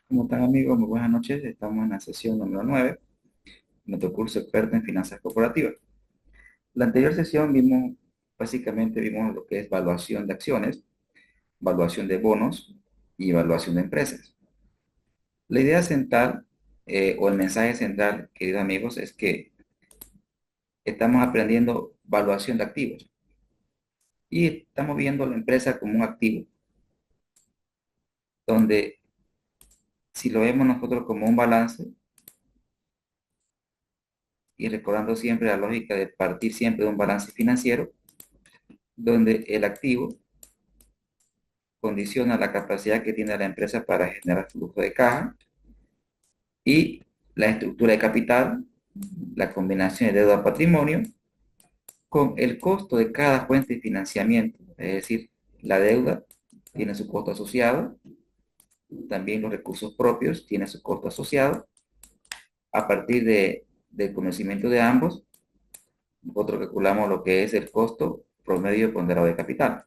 ¿Cómo están amigos? Muy buenas noches. Estamos en la sesión número 9 de nuestro curso experto en finanzas corporativas. La anterior sesión básicamente vimos lo que es valuación de acciones, valuación de bonos y evaluación de empresas. La idea central o el mensaje central, queridos amigos, es que estamos aprendiendo valuación de activos y estamos viendo la empresa como un activo, donde si lo vemos nosotros como un balance y recordando siempre la lógica de partir siempre de un balance financiero, donde el activo condiciona la capacidad que tiene la empresa para generar flujo de caja y la estructura de capital, la combinación de deuda-patrimonio, con el costo de cada fuente de financiamiento, es decir, la deuda tiene su costo asociado, también los recursos propios tienen su costo asociado. A partir del conocimiento de ambos, nosotros calculamos lo que es el costo promedio ponderado de capital.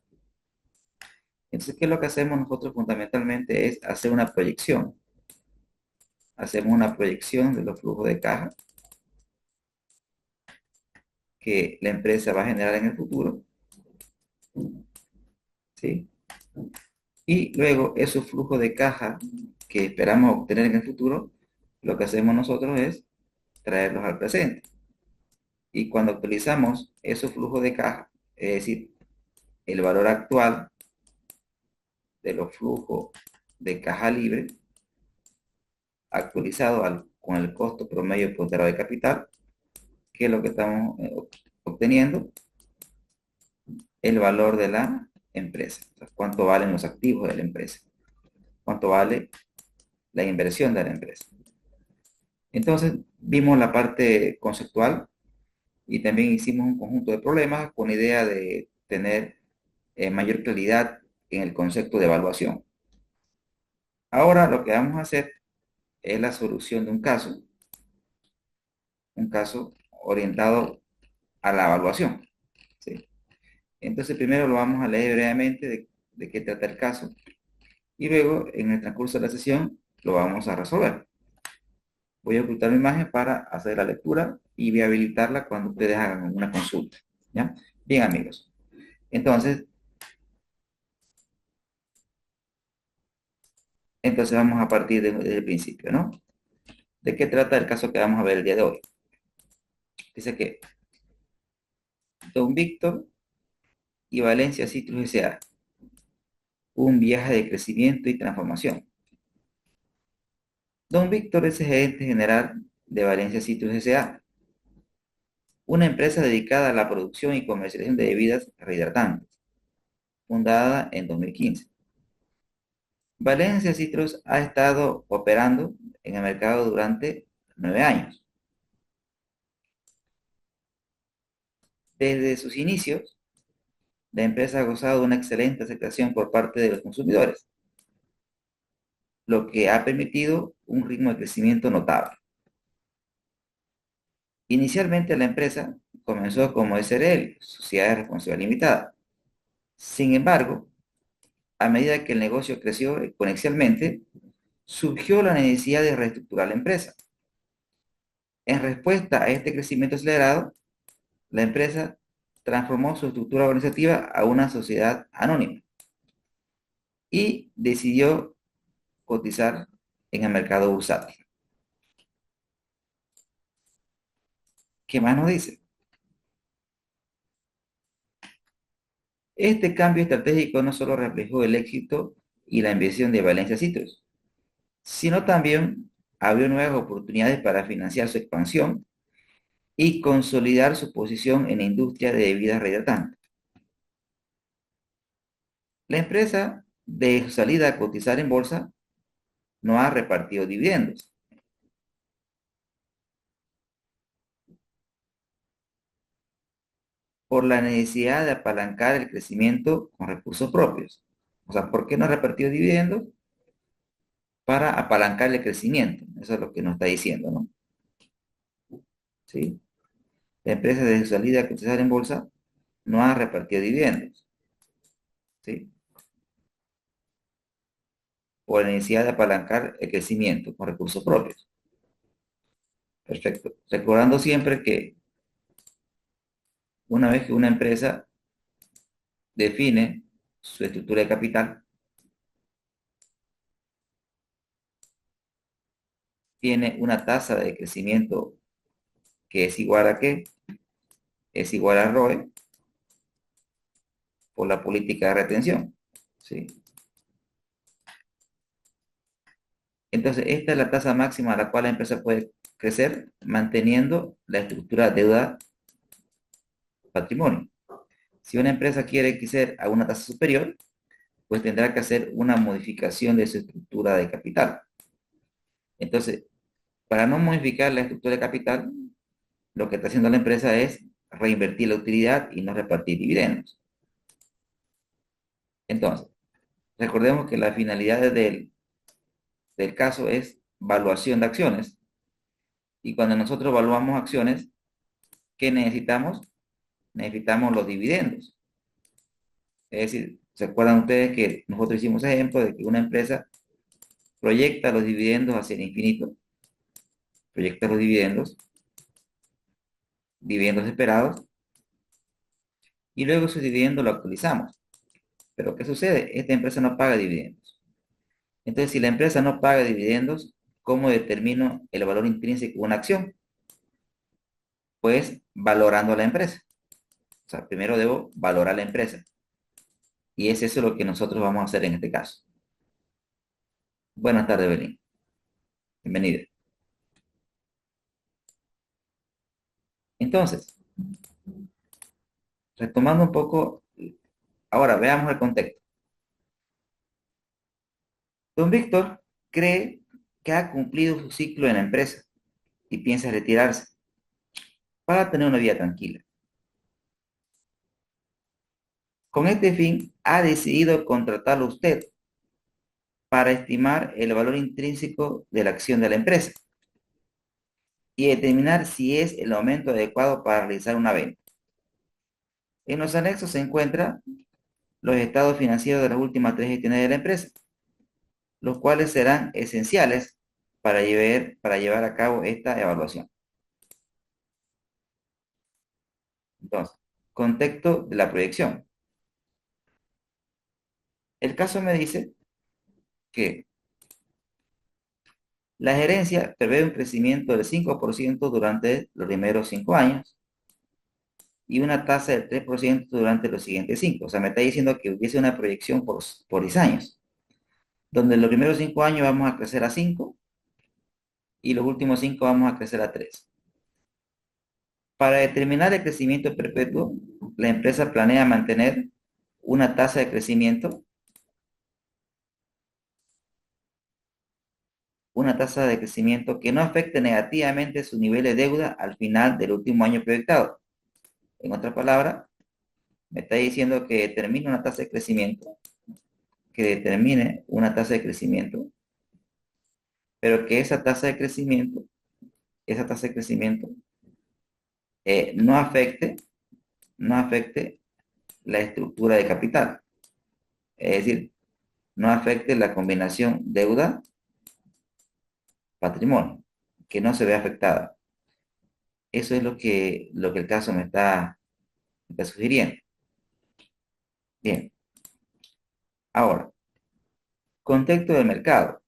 Entonces, ¿qué es lo que hacemos nosotros fundamentalmente? Es hacer una proyección. Hacemos una proyección de los flujos de caja que la empresa va a generar en el futuro, ¿sí? Y luego esos flujos de caja que esperamos obtener en el futuro, lo que hacemos nosotros es traerlos al presente. Y cuando utilizamos esos flujos de caja, es decir, el valor actual de los flujos de caja libre, actualizado con el costo promedio ponderado de capital, que es lo que estamos obteniendo, el valor de la empresa. O sea, cuánto valen los activos de la empresa, cuánto vale la inversión de la empresa. Entonces, vimos la parte conceptual y también hicimos un conjunto de problemas con idea de tener mayor claridad en el concepto de evaluación. Ahora lo que vamos a hacer es la solución de un caso orientado a la evaluación, ¿sí? Entonces, primero lo vamos a leer brevemente de qué trata el caso y luego en el transcurso de la sesión lo vamos a resolver. Voy a ocultar mi imagen para hacer la lectura y voy a habilitarla cuando ustedes hagan una consulta, ¿ya? Bien, amigos. Entonces vamos a partir desde el principio, ¿no? ¿De qué trata el caso que vamos a ver el día de hoy? Dice que Don Víctor y Valencia Citrus S.A. Un viaje de crecimiento y transformación. Don Víctor es el gerente general de Valencia Citrus S.A., una empresa dedicada a la producción y comercialización de bebidas rehidratantes, fundada en 2015. Valencia Citrus ha estado operando en el mercado durante 9 años. Desde sus inicios, la empresa ha gozado de una excelente aceptación por parte de los consumidores, lo que ha permitido un ritmo de crecimiento notable. Inicialmente la empresa comenzó como SRL, Sociedad de Responsabilidad Limitada. Sin embargo, a medida que el negocio creció exponencialmente, surgió la necesidad de reestructurar la empresa. En respuesta a este crecimiento acelerado, la empresa transformó su estructura organizativa a una sociedad anónima y decidió cotizar en el mercado bursátil. ¿Qué más nos dice? Este cambio estratégico no solo reflejó el éxito y la inversión de Valencia Citrus, sino también abrió nuevas oportunidades para financiar su expansión y consolidar su posición en la industria de bebidas rehidratantes. La empresa, de su salida a cotizar en bolsa, no ha repartido dividendos. Por la necesidad de apalancar el crecimiento con recursos propios. O sea, ¿por qué no ha repartido dividendos? Para apalancar el crecimiento. Eso es lo que nos está diciendo, ¿no? ¿Sí? La empresa de su salida a cotizar en bolsa no ha repartido dividendos, ¿sí? por la necesidad de apalancar el crecimiento con recursos propios. Perfecto. Recordando siempre que una vez que una empresa define su estructura de capital, tiene una tasa de crecimiento que es igual a ¿qué? Es igual a ROE por la política de retención. ¿Sí? Entonces, esta es la tasa máxima a la cual la empresa puede crecer manteniendo la estructura deuda-patrimonio. Si una empresa quiere crecer a una tasa superior, pues tendrá que hacer una modificación de su estructura de capital. Entonces, para no modificar la estructura de capital, lo que está haciendo la empresa es reinvertir la utilidad y no repartir dividendos. Entonces, recordemos que la finalidad del caso es valuación de acciones. Y cuando nosotros evaluamos acciones, ¿qué necesitamos? Necesitamos los dividendos. Es decir, ¿se acuerdan ustedes que nosotros hicimos ejemplo de que una empresa proyecta los dividendos hacia el infinito? Proyecta los dividendos esperados, y luego esos dividendos lo actualizamos. Pero ¿qué sucede? Esta empresa no paga dividendos. Entonces, si la empresa no paga dividendos, ¿cómo determino el valor intrínseco de una acción? Pues valorando a la empresa. O sea, primero debo valorar la empresa. Y es eso lo que nosotros vamos a hacer en este caso. Buenas tardes, Belín. Bienvenida. Entonces, retomando un poco, ahora veamos el contexto. Don Víctor cree que ha cumplido su ciclo en la empresa y piensa retirarse para tener una vida tranquila. Con este fin, ha decidido contratarlo a usted para estimar el valor intrínseco de la acción de la empresa y determinar si es el momento adecuado para realizar una venta. En los anexos se encuentran los estados financieros de las últimas 3 gestiones de la empresa, los cuales serán esenciales para llevar a cabo esta evaluación. Entonces, contexto de la proyección. El caso me dice que la gerencia prevé un crecimiento del 5% durante los primeros 5 años y una tasa del 3% durante los siguientes 5. O sea, me está diciendo que hubiese una proyección por 10 años, donde los primeros 5 años vamos a crecer a 5 y los últimos 5 vamos a crecer a 3. Para determinar el crecimiento perpetuo, la empresa planea mantener una tasa de crecimiento, que no afecte negativamente su nivel de deuda al final del último año proyectado. En otras palabras, me está diciendo que determine una tasa de crecimiento, pero que esa tasa de crecimiento no afecte la estructura de capital. Es decir, no afecte la combinación deuda-patrimonio, que no se ve afectada. Eso es lo que el caso me está sugiriendo. Bien, ahora, contexto del mercado.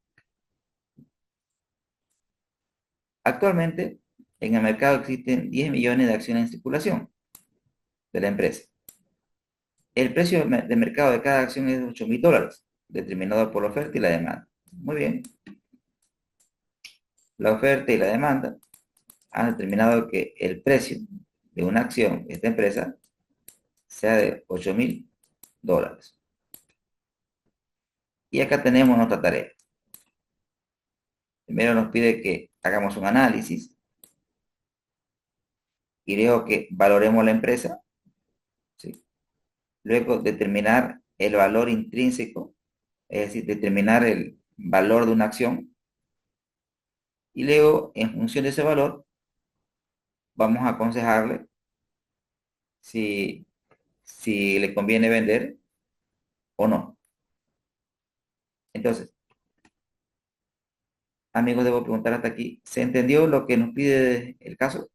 Actualmente, en el mercado existen 10 millones de acciones en circulación de la empresa. El precio de mercado de cada acción es de $8.000, determinado por la oferta y la demanda. Muy bien. La oferta y la demanda han determinado que el precio de una acción de esta empresa sea de $8.000. Y acá tenemos nuestra tarea. Primero nos pide que hagamos un análisis y luego que valoremos la empresa, ¿sí? Luego determinar el valor intrínseco, es decir, determinar el valor de una acción, y luego en función de ese valor vamos a aconsejarle si, si le conviene vender o no. Entonces, amigos, debo preguntar hasta aquí. ¿Se entendió lo que nos pide el caso?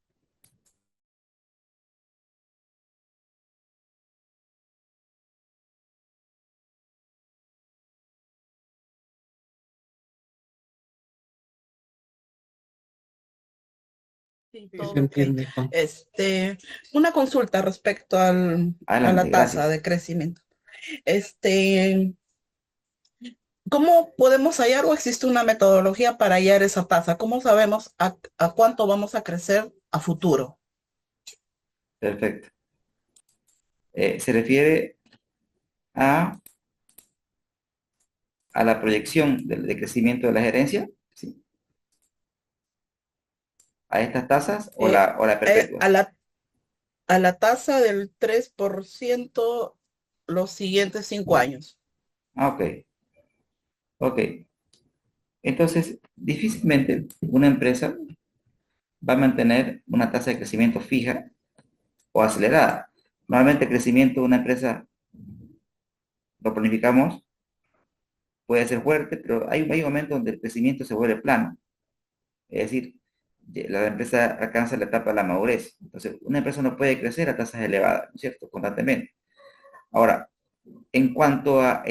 Sí, Sí, se todo ok. entiende, Juan. Una consulta respecto a Adelante, la tasa gracias. de crecimiento. Este, ¿Cómo podemos hallar o existe una metodología para hallar esa tasa? ¿Cómo sabemos a cuánto vamos a crecer a futuro? Perfecto. Se refiere a, a la proyección de crecimiento de la gerencia, ¿sí? A estas tasas Eh, o la eh, perpetua. a la, a la tasa del 3% los siguientes 5 años. Ah, ok, ok. Entonces, difícilmente una empresa va a mantener una tasa de crecimiento fija o acelerada. Normalmente el crecimiento de una empresa lo planificamos, puede ser fuerte, pero hay un momento donde el crecimiento se vuelve plano. Es decir, la empresa alcanza la etapa de la madurez. Entonces, una empresa no puede crecer a tasas elevadas, ¿no es cierto? Constantemente. Ahora, en cuanto a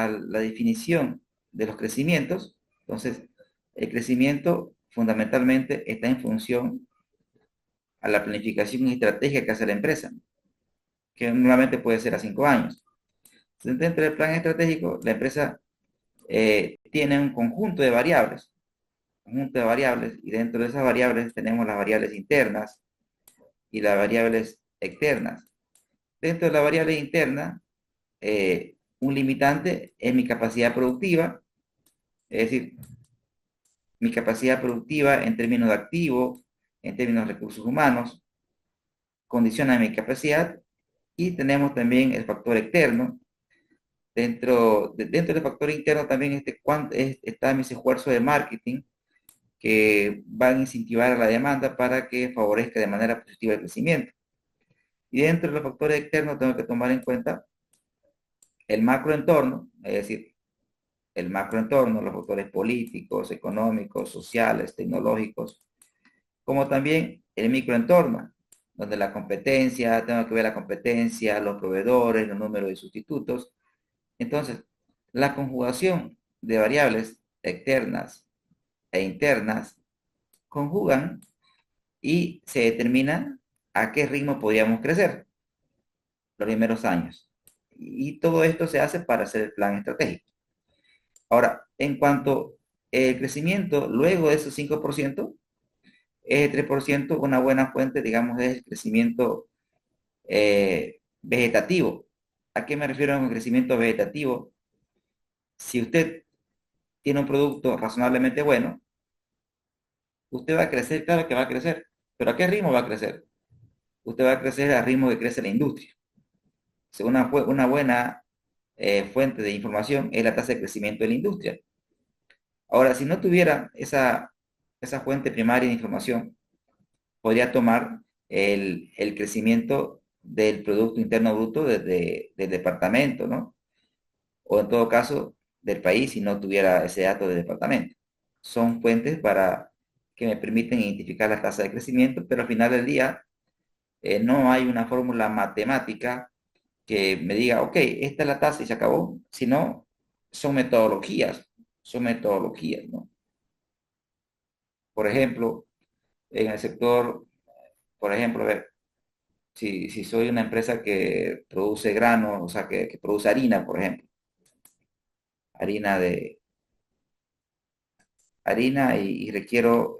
la definición de los crecimientos, entonces, el crecimiento fundamentalmente está en función a la planificación estratégica que hace la empresa, que normalmente puede ser a 5 años. Entonces, dentro del plan estratégico, la empresa tiene un conjunto de variables, y dentro de esas variables tenemos las variables internas y las variables externas. Dentro de la variable interna, un limitante es mi capacidad productiva, es decir, mi capacidad productiva en términos de activo, en términos de recursos humanos, condiciona mi capacidad. Y tenemos también el factor externo. Dentro del factor interno también está mis esfuerzos de marketing que van a incentivar a la demanda para que favorezca de manera positiva el crecimiento. Y dentro de los factores externos tengo que tomar en cuenta el macroentorno, es decir, el macroentorno, los factores políticos, económicos, sociales, tecnológicos, como también el microentorno, donde la competencia, tengo que ver la competencia, los proveedores, los números de sustitutos. Entonces, la conjugación de variables externas e internas conjugan y se determina a qué ritmo podríamos crecer los primeros años. Y todo esto se hace para hacer el plan estratégico. Ahora, en cuanto al crecimiento, luego de esos 5%, es 3% una buena fuente, digamos, es el crecimiento vegetativo. ¿A qué me refiero con crecimiento vegetativo? Si usted tiene un producto razonablemente bueno, usted va a crecer, claro que va a crecer, pero ¿a qué ritmo va a crecer? Usted va a crecer al ritmo que crece la industria. Una buena fuente de información es la tasa de crecimiento de la industria. Ahora, si no tuviera esa fuente primaria de información, podría tomar el crecimiento del Producto Interno Bruto del departamento, ¿no? O en todo caso, del país si no tuviera ese dato del departamento. Son fuentes que me permiten identificar la tasa de crecimiento, pero al final del día no hay una fórmula matemática que me diga, ok, esta es la tasa y se acabó, sino son metodologías, ¿no? Por ejemplo, en el sector, por ejemplo, a ver, si soy una empresa que produce grano, o sea, que produce harina, por ejemplo, harina de harina y requiero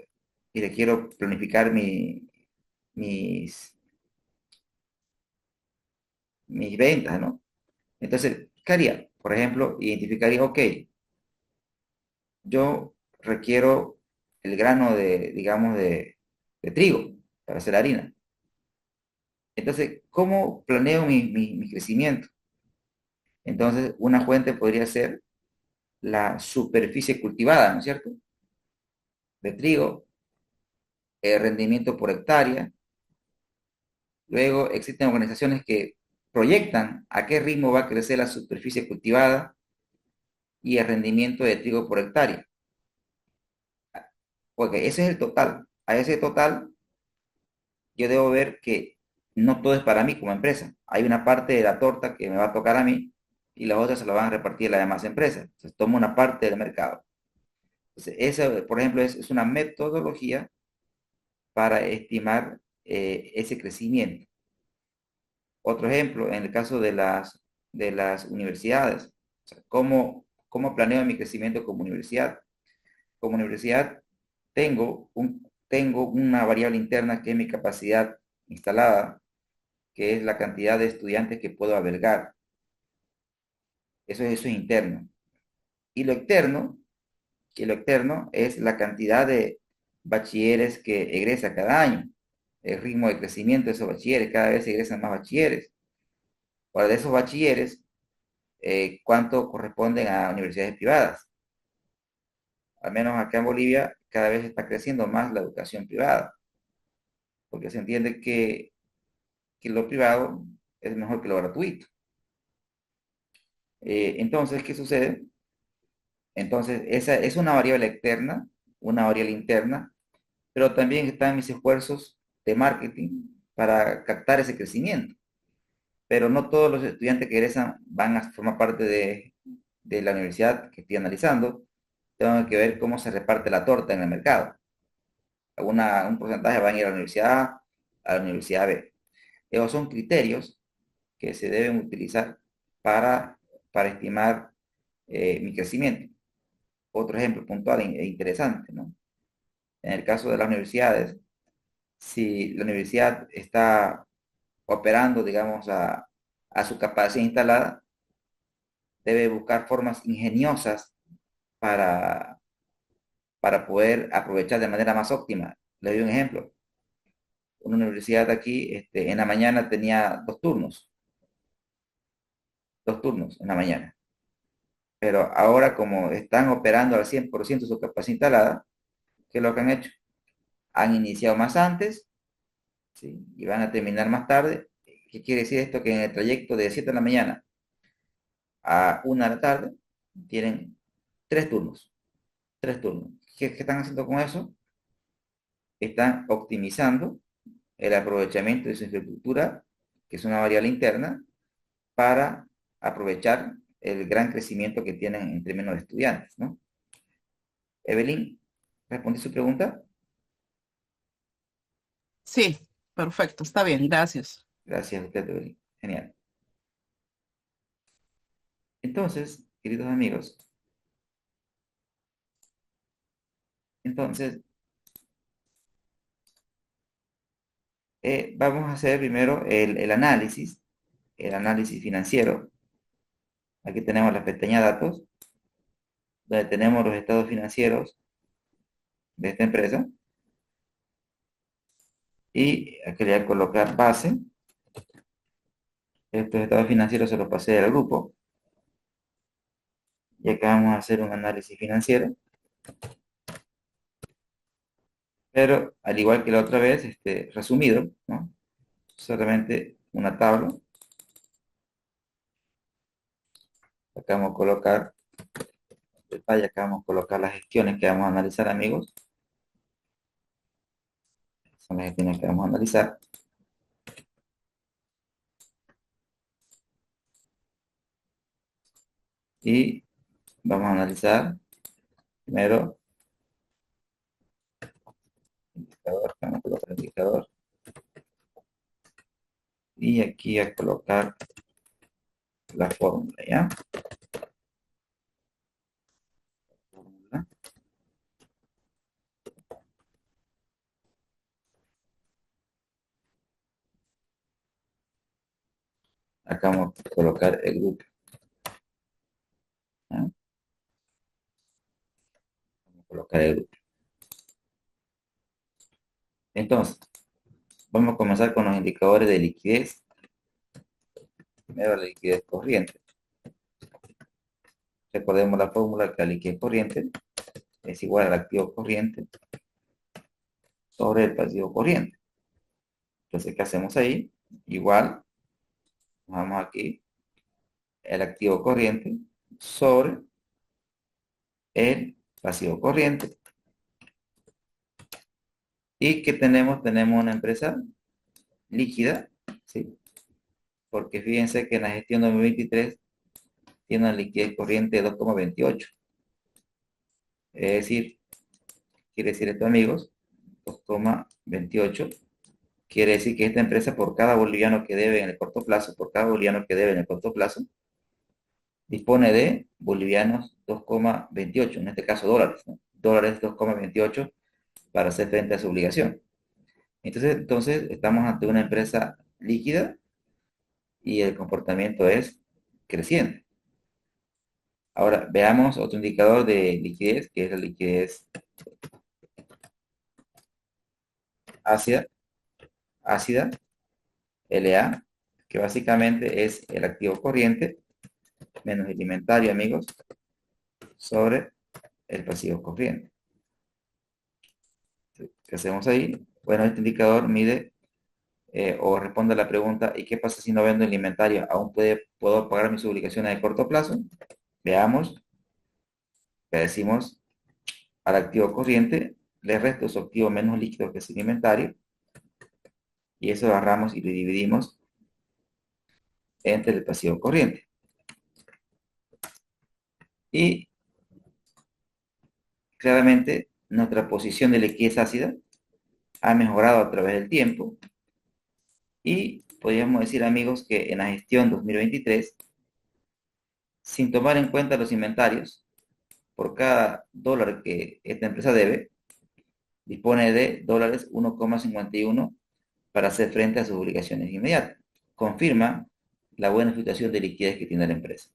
planificar mis, mis ventas, ¿no? Entonces, ¿qué haría? Por ejemplo, identificaría, ok, yo requiero el grano digamos, de trigo para hacer harina. Entonces, ¿cómo planeo mi crecimiento? Entonces, una fuente podría ser la superficie cultivada, ¿no es cierto? De trigo, el rendimiento por hectárea. Luego existen organizaciones que proyectan a qué ritmo va a crecer la superficie cultivada y el rendimiento de trigo por hectárea. porque ese es el total. A ese total yo debo ver que no todo es para mí como empresa. Hay una parte de la torta que me va a tocar a mí y las otras se la van a repartir a las demás empresas. Entonces tomo una parte del mercado. Entonces, esa, por ejemplo, es una metodología para estimar ese crecimiento. Otro ejemplo, en el caso de las universidades, o sea, ¿cómo planeo mi crecimiento como universidad? Como universidad tengo una variable interna que es mi capacidad instalada, que es la cantidad de estudiantes que puedo albergar. Eso es interno. Y lo externo es la cantidad de bachilleres que egresa cada año, el ritmo de crecimiento de esos bachilleres, cada vez egresan más bachilleres. Ahora, de esos bachilleres, ¿cuánto corresponden a universidades privadas? Al menos acá en Bolivia, cada vez está creciendo más la educación privada, porque se entiende que lo privado es mejor que lo gratuito. Entonces, ¿qué sucede? Entonces, esa es una variable externa, una variable interna, pero también están mis esfuerzos de marketing para captar ese crecimiento. Pero no todos los estudiantes que egresan van a formar parte de la universidad que estoy analizando. Tengo que ver cómo se reparte la torta en el mercado. Un porcentaje van a ir a la universidad A, a la universidad B. Esos son criterios que se deben utilizar para, para estimar mi crecimiento. Otro ejemplo puntual e interesante, ¿no? En el caso de las universidades, si la universidad está operando, digamos, a su capacidad instalada, debe buscar formas ingeniosas para, para poder aprovechar de manera más óptima. Le doy un ejemplo. Una universidad aquí, en la mañana tenía dos turnos en la mañana. Pero ahora como están operando al 100% su capacidad instalada, ¿qué es lo que han hecho? Han iniciado más antes, ¿sí? Y van a terminar más tarde. ¿Qué quiere decir esto? Que en el trayecto de 7 de la mañana a 1 de la tarde tienen tres turnos, tres turnos. ¿Qué están haciendo con eso? Están optimizando el aprovechamiento de su infraestructura, que es una variable interna, para aprovechar el gran crecimiento que tienen en términos de estudiantes, ¿no? Evelyn, ¿respondí su pregunta? Sí, perfecto, está bien, gracias. Gracias a usted, Evelyn. Genial. Entonces, queridos amigos, entonces vamos a hacer primero el análisis financiero. Aquí tenemos la pestaña datos, donde tenemos los estados financieros de esta empresa. Y aquí le voy a colocar base. Estos estados financieros se los pasé al grupo. Y acá vamos a hacer un análisis financiero. Pero al igual que la otra vez, resumido, ¿no? Solamente una tabla. Acá vamos a colocar detalle, acá vamos a colocar las gestiones que vamos a analizar, amigos. Son las gestiones que vamos a analizar. Y vamos a analizar primero indicador, vamos a colocar indicador. Y aquí a colocar la fórmula, ¿ya? Fórmula. Acá vamos a colocar el grupo, ¿ya? Vamos a colocar el grupo. Entonces, vamos a comenzar con los indicadores de liquidez. Primero la liquidez corriente. Recordemos la fórmula que la liquidez corriente es igual al activo corriente sobre el pasivo corriente. Entonces, ¿qué hacemos ahí? Igual, vamos aquí, el activo corriente sobre el pasivo corriente. ¿Y qué tenemos? Tenemos una empresa líquida, ¿sí? Porque fíjense que en la gestión 2023 tiene una liquidez corriente de 2,28. Es decir, quiere decir esto, amigos, 2,28. Quiere decir que esta empresa, por cada boliviano que debe en el corto plazo, por cada boliviano que debe en el corto plazo, dispone de bolivianos 2,28, en este caso dólares, ¿no? Dólares 2,28 para hacer frente a su obligación. Entonces estamos ante una empresa líquida y el comportamiento es creciente. Ahora, veamos otro indicador de liquidez, que es la liquidez ácida, ácida, LA, que básicamente es el activo corriente menos el inventario, amigos, sobre el pasivo corriente. ¿Qué hacemos ahí? Bueno, este indicador mide o responde a la pregunta, ¿y qué pasa si no vendo el inventario? ¿Aún puedo pagar mis obligaciones de corto plazo? Veamos, le decimos al activo corriente, le resto su activo menos líquido que es el inventario, y eso agarramos y lo dividimos entre el pasivo corriente. Y claramente nuestra posición de liquidez ácida ha mejorado a través del tiempo y podríamos decir, amigos, que en la gestión 2023, sin tomar en cuenta los inventarios, por cada dólar que esta empresa debe, dispone de dólares 1,51 para hacer frente a sus obligaciones inmediatas. Confirma la buena situación de liquidez que tiene la empresa.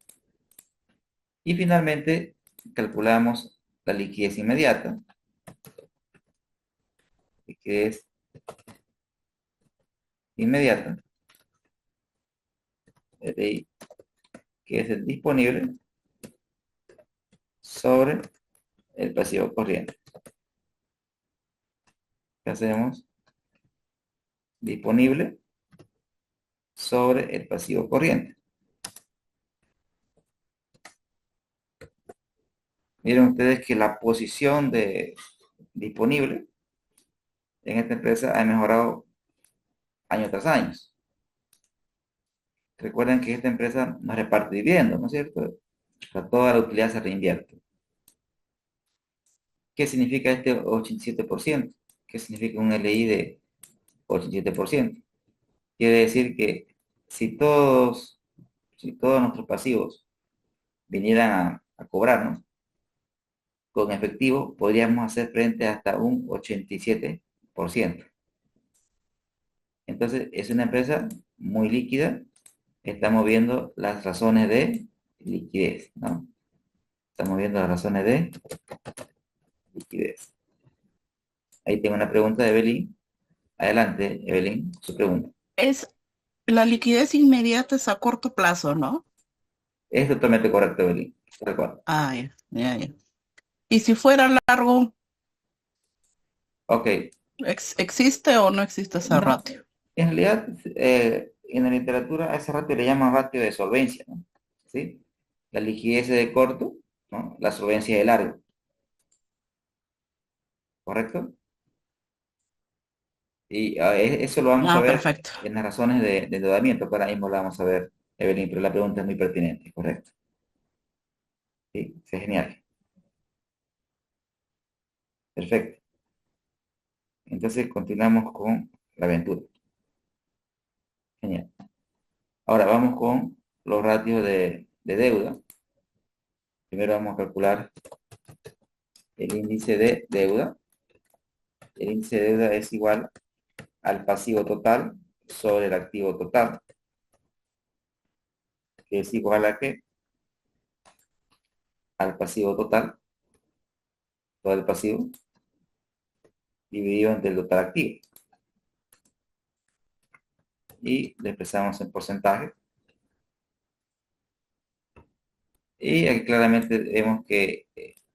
Y finalmente, calculamos la liquidez inmediata, liquidez inmediata, que es el disponible sobre el pasivo corriente. ¿Qué hacemos? Disponible sobre el pasivo corriente. Miren ustedes que la posición de disponible en esta empresa ha mejorado año tras año. Recuerden que esta empresa no reparte dividendos, ¿no es cierto? O sea, toda la utilidad se reinvierte. ¿Qué significa este 87%? ¿Qué significa un LI de 87%? Quiere decir que si todos, si todos nuestros pasivos vinieran a cobrarnos con efectivo, podríamos hacer frente hasta un 87%. Entonces, es una empresa muy líquida. Estamos viendo las razones de liquidez, ¿no? Estamos viendo las razones de liquidez. Ahí tengo una pregunta de Evelyn. Adelante, Evelyn, su pregunta. Es la liquidez inmediata es a corto plazo, ¿no? Es totalmente correcto, Evelyn. Tal cual. Ah, ya, ya, ya. Y si fuera largo, Ok. ¿existe o no existe ese No, ratio? en realidad, en la literatura a ese ratio le llaman ratio de solvencia, ¿no? ¿Sí? La liquidez es de corto, ¿no? La solvencia es de largo, ¿correcto? Y eso lo vamos a Ah, ver perfecto. en las razones de endeudamiento, que ahora mismo lo vamos a ver, Evelyn, pero la pregunta es muy pertinente, ¿correcto? Sí, sí, genial. Perfecto. Entonces continuamos con la aventura. Genial. Ahora vamos con los ratios de deuda. Primero vamos a calcular el índice de deuda. El índice de deuda es igual al pasivo total sobre el activo total, que es igual a ¿qué? Al pasivo total, todo el pasivo, dividido entre el total activo. Y lo expresamos en porcentaje. Y aquí claramente vemos que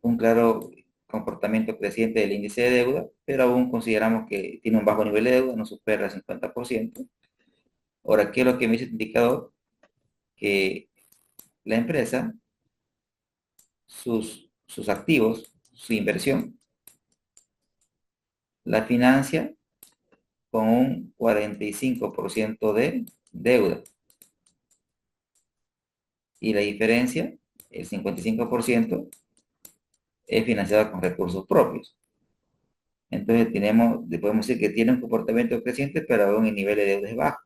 un claro comportamiento creciente del índice de deuda, pero aún consideramos que tiene un bajo nivel de deuda, no supera el 50%. Ahora, ¿qué es lo que me dice este indicador? Que la empresa, sus activos, su inversión, la financia con un 45% de deuda. Y la diferencia, el 55%, es financiada con recursos propios. Entonces podemos decir que tiene un comportamiento creciente, pero aún el nivel de deuda es bajo.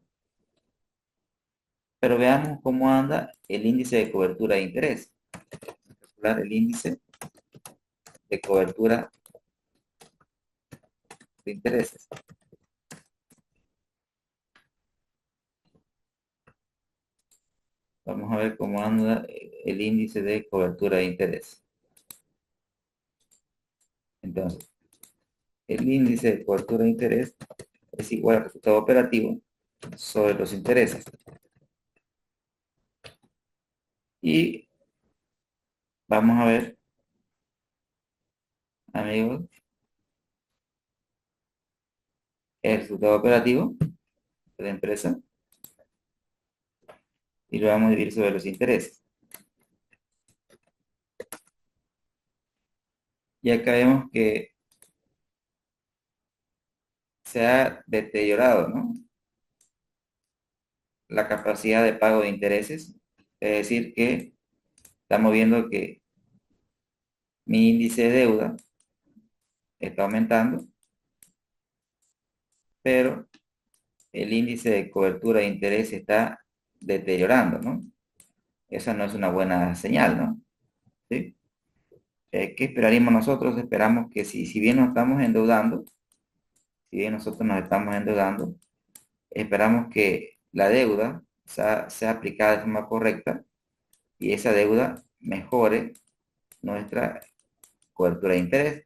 Pero veamos cómo anda el índice de cobertura de interés. Calcular el índice de cobertura de intereses. Vamos a ver cómo anda el índice de cobertura de interés. Entonces, el índice de cobertura de interés es igual al resultado operativo sobre los intereses. Y vamos a ver, amigos, el resultado operativo de la empresa y lo vamos a dividir sobre los intereses. Y acá vemos que se ha deteriorado, ¿no?, la capacidad de pago de intereses. Es decir, que estamos viendo que mi índice de deuda está aumentando, pero el índice de cobertura de interés está deteriorando, ¿no? Esa no es una buena señal, ¿no? ¿Sí? ¿Qué esperaríamos nosotros? Esperamos que si bien nos estamos endeudando, si bien nosotros nos estamos endeudando, esperamos que la deuda sea aplicada de forma correcta y esa deuda mejore nuestra cobertura de interés.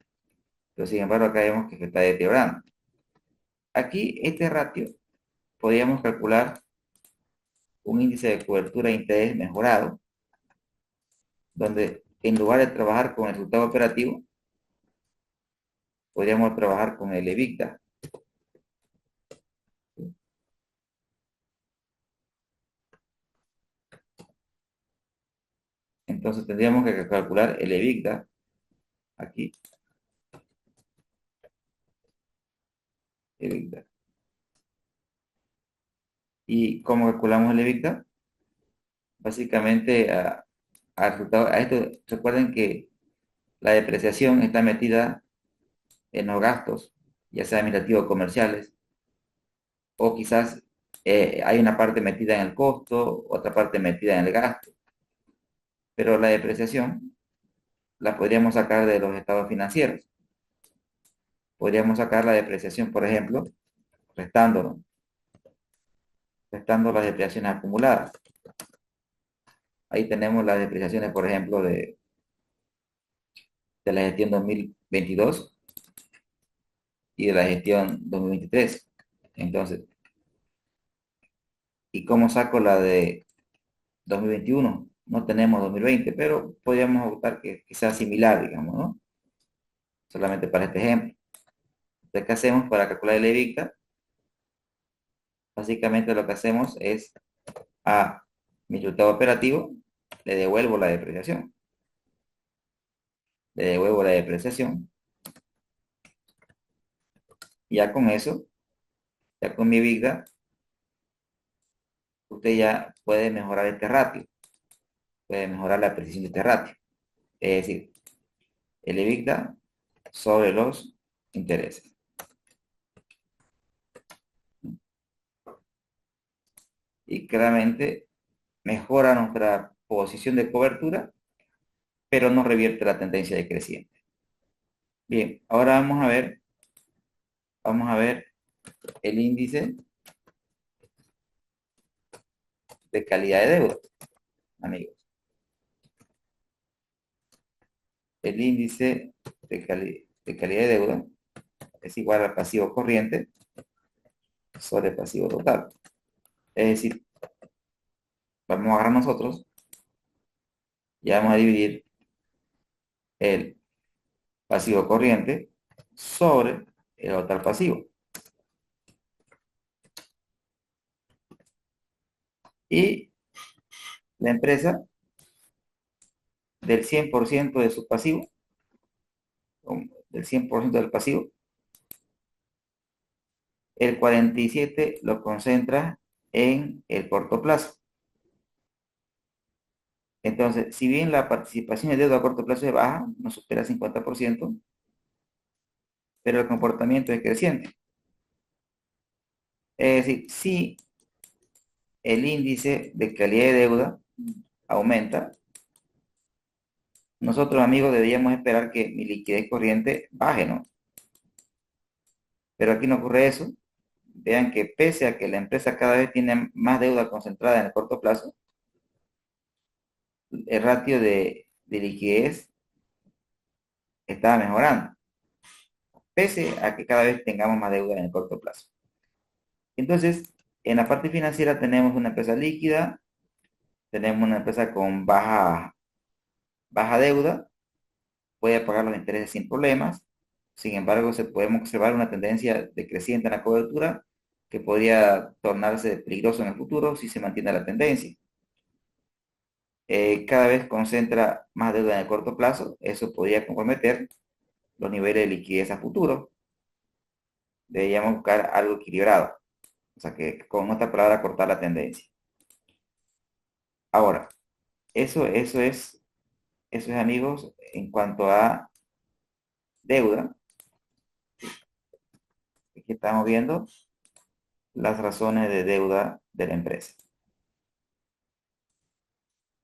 Pero sin embargo, acá vemos que se está deteriorando. Aquí, este ratio, podríamos calcular un índice de cobertura de interés mejorado, donde en lugar de trabajar con el resultado operativo, podríamos trabajar con el EBITDA. Entonces tendríamos que calcular el EBITDA aquí. EBITDA. ¿Y cómo calculamos el EBITDA? Básicamente a esto, recuerden que la depreciación está metida en los gastos, ya sea administrativos o comerciales, o quizás hay una parte metida en el costo, otra parte metida en el gasto, pero la depreciación la podríamos sacar de los estados financieros. Podríamos sacar la depreciación, por ejemplo, restando las depreciaciones acumuladas. Ahí tenemos las depreciaciones, por ejemplo, de la gestión 2022 y de la gestión 2023. Entonces, ¿y cómo saco la de 2021? No tenemos 2020, pero podríamos optar que sea similar, digamos, ¿no? Solamente para este ejemplo. Entonces, ¿qué hacemos para calcular el EBITDA? Básicamente lo que hacemos es a mi resultado operativo le devuelvo la depreciación. Le devuelvo la depreciación. Y ya con eso, ya con mi EBITDA, usted ya puede mejorar este ratio. Puede mejorar la precisión de este ratio. Es decir, el EBITDA sobre los intereses. Y claramente mejora nuestra posición de cobertura, pero no revierte la tendencia decreciente. Bien, ahora vamos a ver el índice de calidad de deuda, amigos. El índice de calidad de deuda es igual al pasivo corriente sobre pasivo total. Es decir, vamos a agarrar nosotros y vamos a dividir el pasivo corriente sobre el total pasivo. Y la empresa, del 100% de su pasivo, del 100% del pasivo, el 47 lo concentra en el corto plazo. Entonces, si bien la participación de deuda a corto plazo es baja, no supera el 50%, pero el comportamiento es creciente. Es decir, si el índice de calidad de deuda aumenta, nosotros, amigos, deberíamos esperar que mi liquidez corriente baje, ¿no? Pero aquí no ocurre eso. Vean que pese a que la empresa cada vez tiene más deuda concentrada en el corto plazo, el ratio de liquidez está mejorando, pese a que cada vez tengamos más deuda en el corto plazo. Entonces, en la parte financiera tenemos una empresa líquida, tenemos una empresa con baja deuda, puede pagar los intereses sin problemas. Sin embargo, podemos observar una tendencia decreciente en la cobertura que podría tornarse peligroso en el futuro si se mantiene la tendencia. Cada vez concentra más deuda en el corto plazo, eso podría comprometer los niveles de liquidez a futuro. Deberíamos buscar algo equilibrado, o sea que con otra palabra cortar la tendencia. Ahora, eso es amigos en cuanto a deuda. Aquí estamos viendo las razones de deuda de la empresa.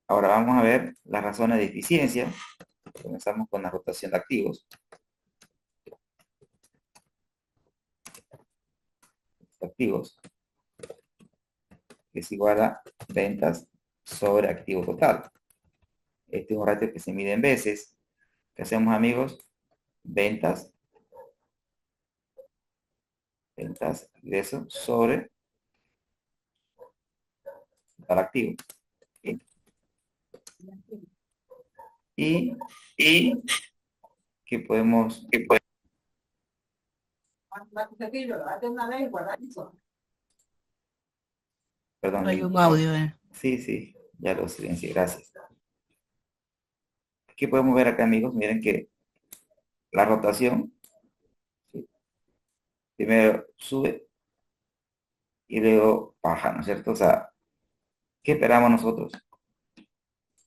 Ahora vamos a ver las razones de eficiencia. Comenzamos con la rotación de activos. Activos que es igual a ventas sobre activo total. Este es un ratio que se mide en veces. ¿Qué hacemos, amigos? Ventas de eso sobre total activo. ¿Sí? Y que podemos... Perdón, Hay un audio, sí, sí, ya lo silencié, gracias. ¿Qué podemos ver acá, amigos? Miren que la rotación, ¿sí? Primero sube y luego baja, ¿no es cierto? O sea, ¿qué esperamos nosotros?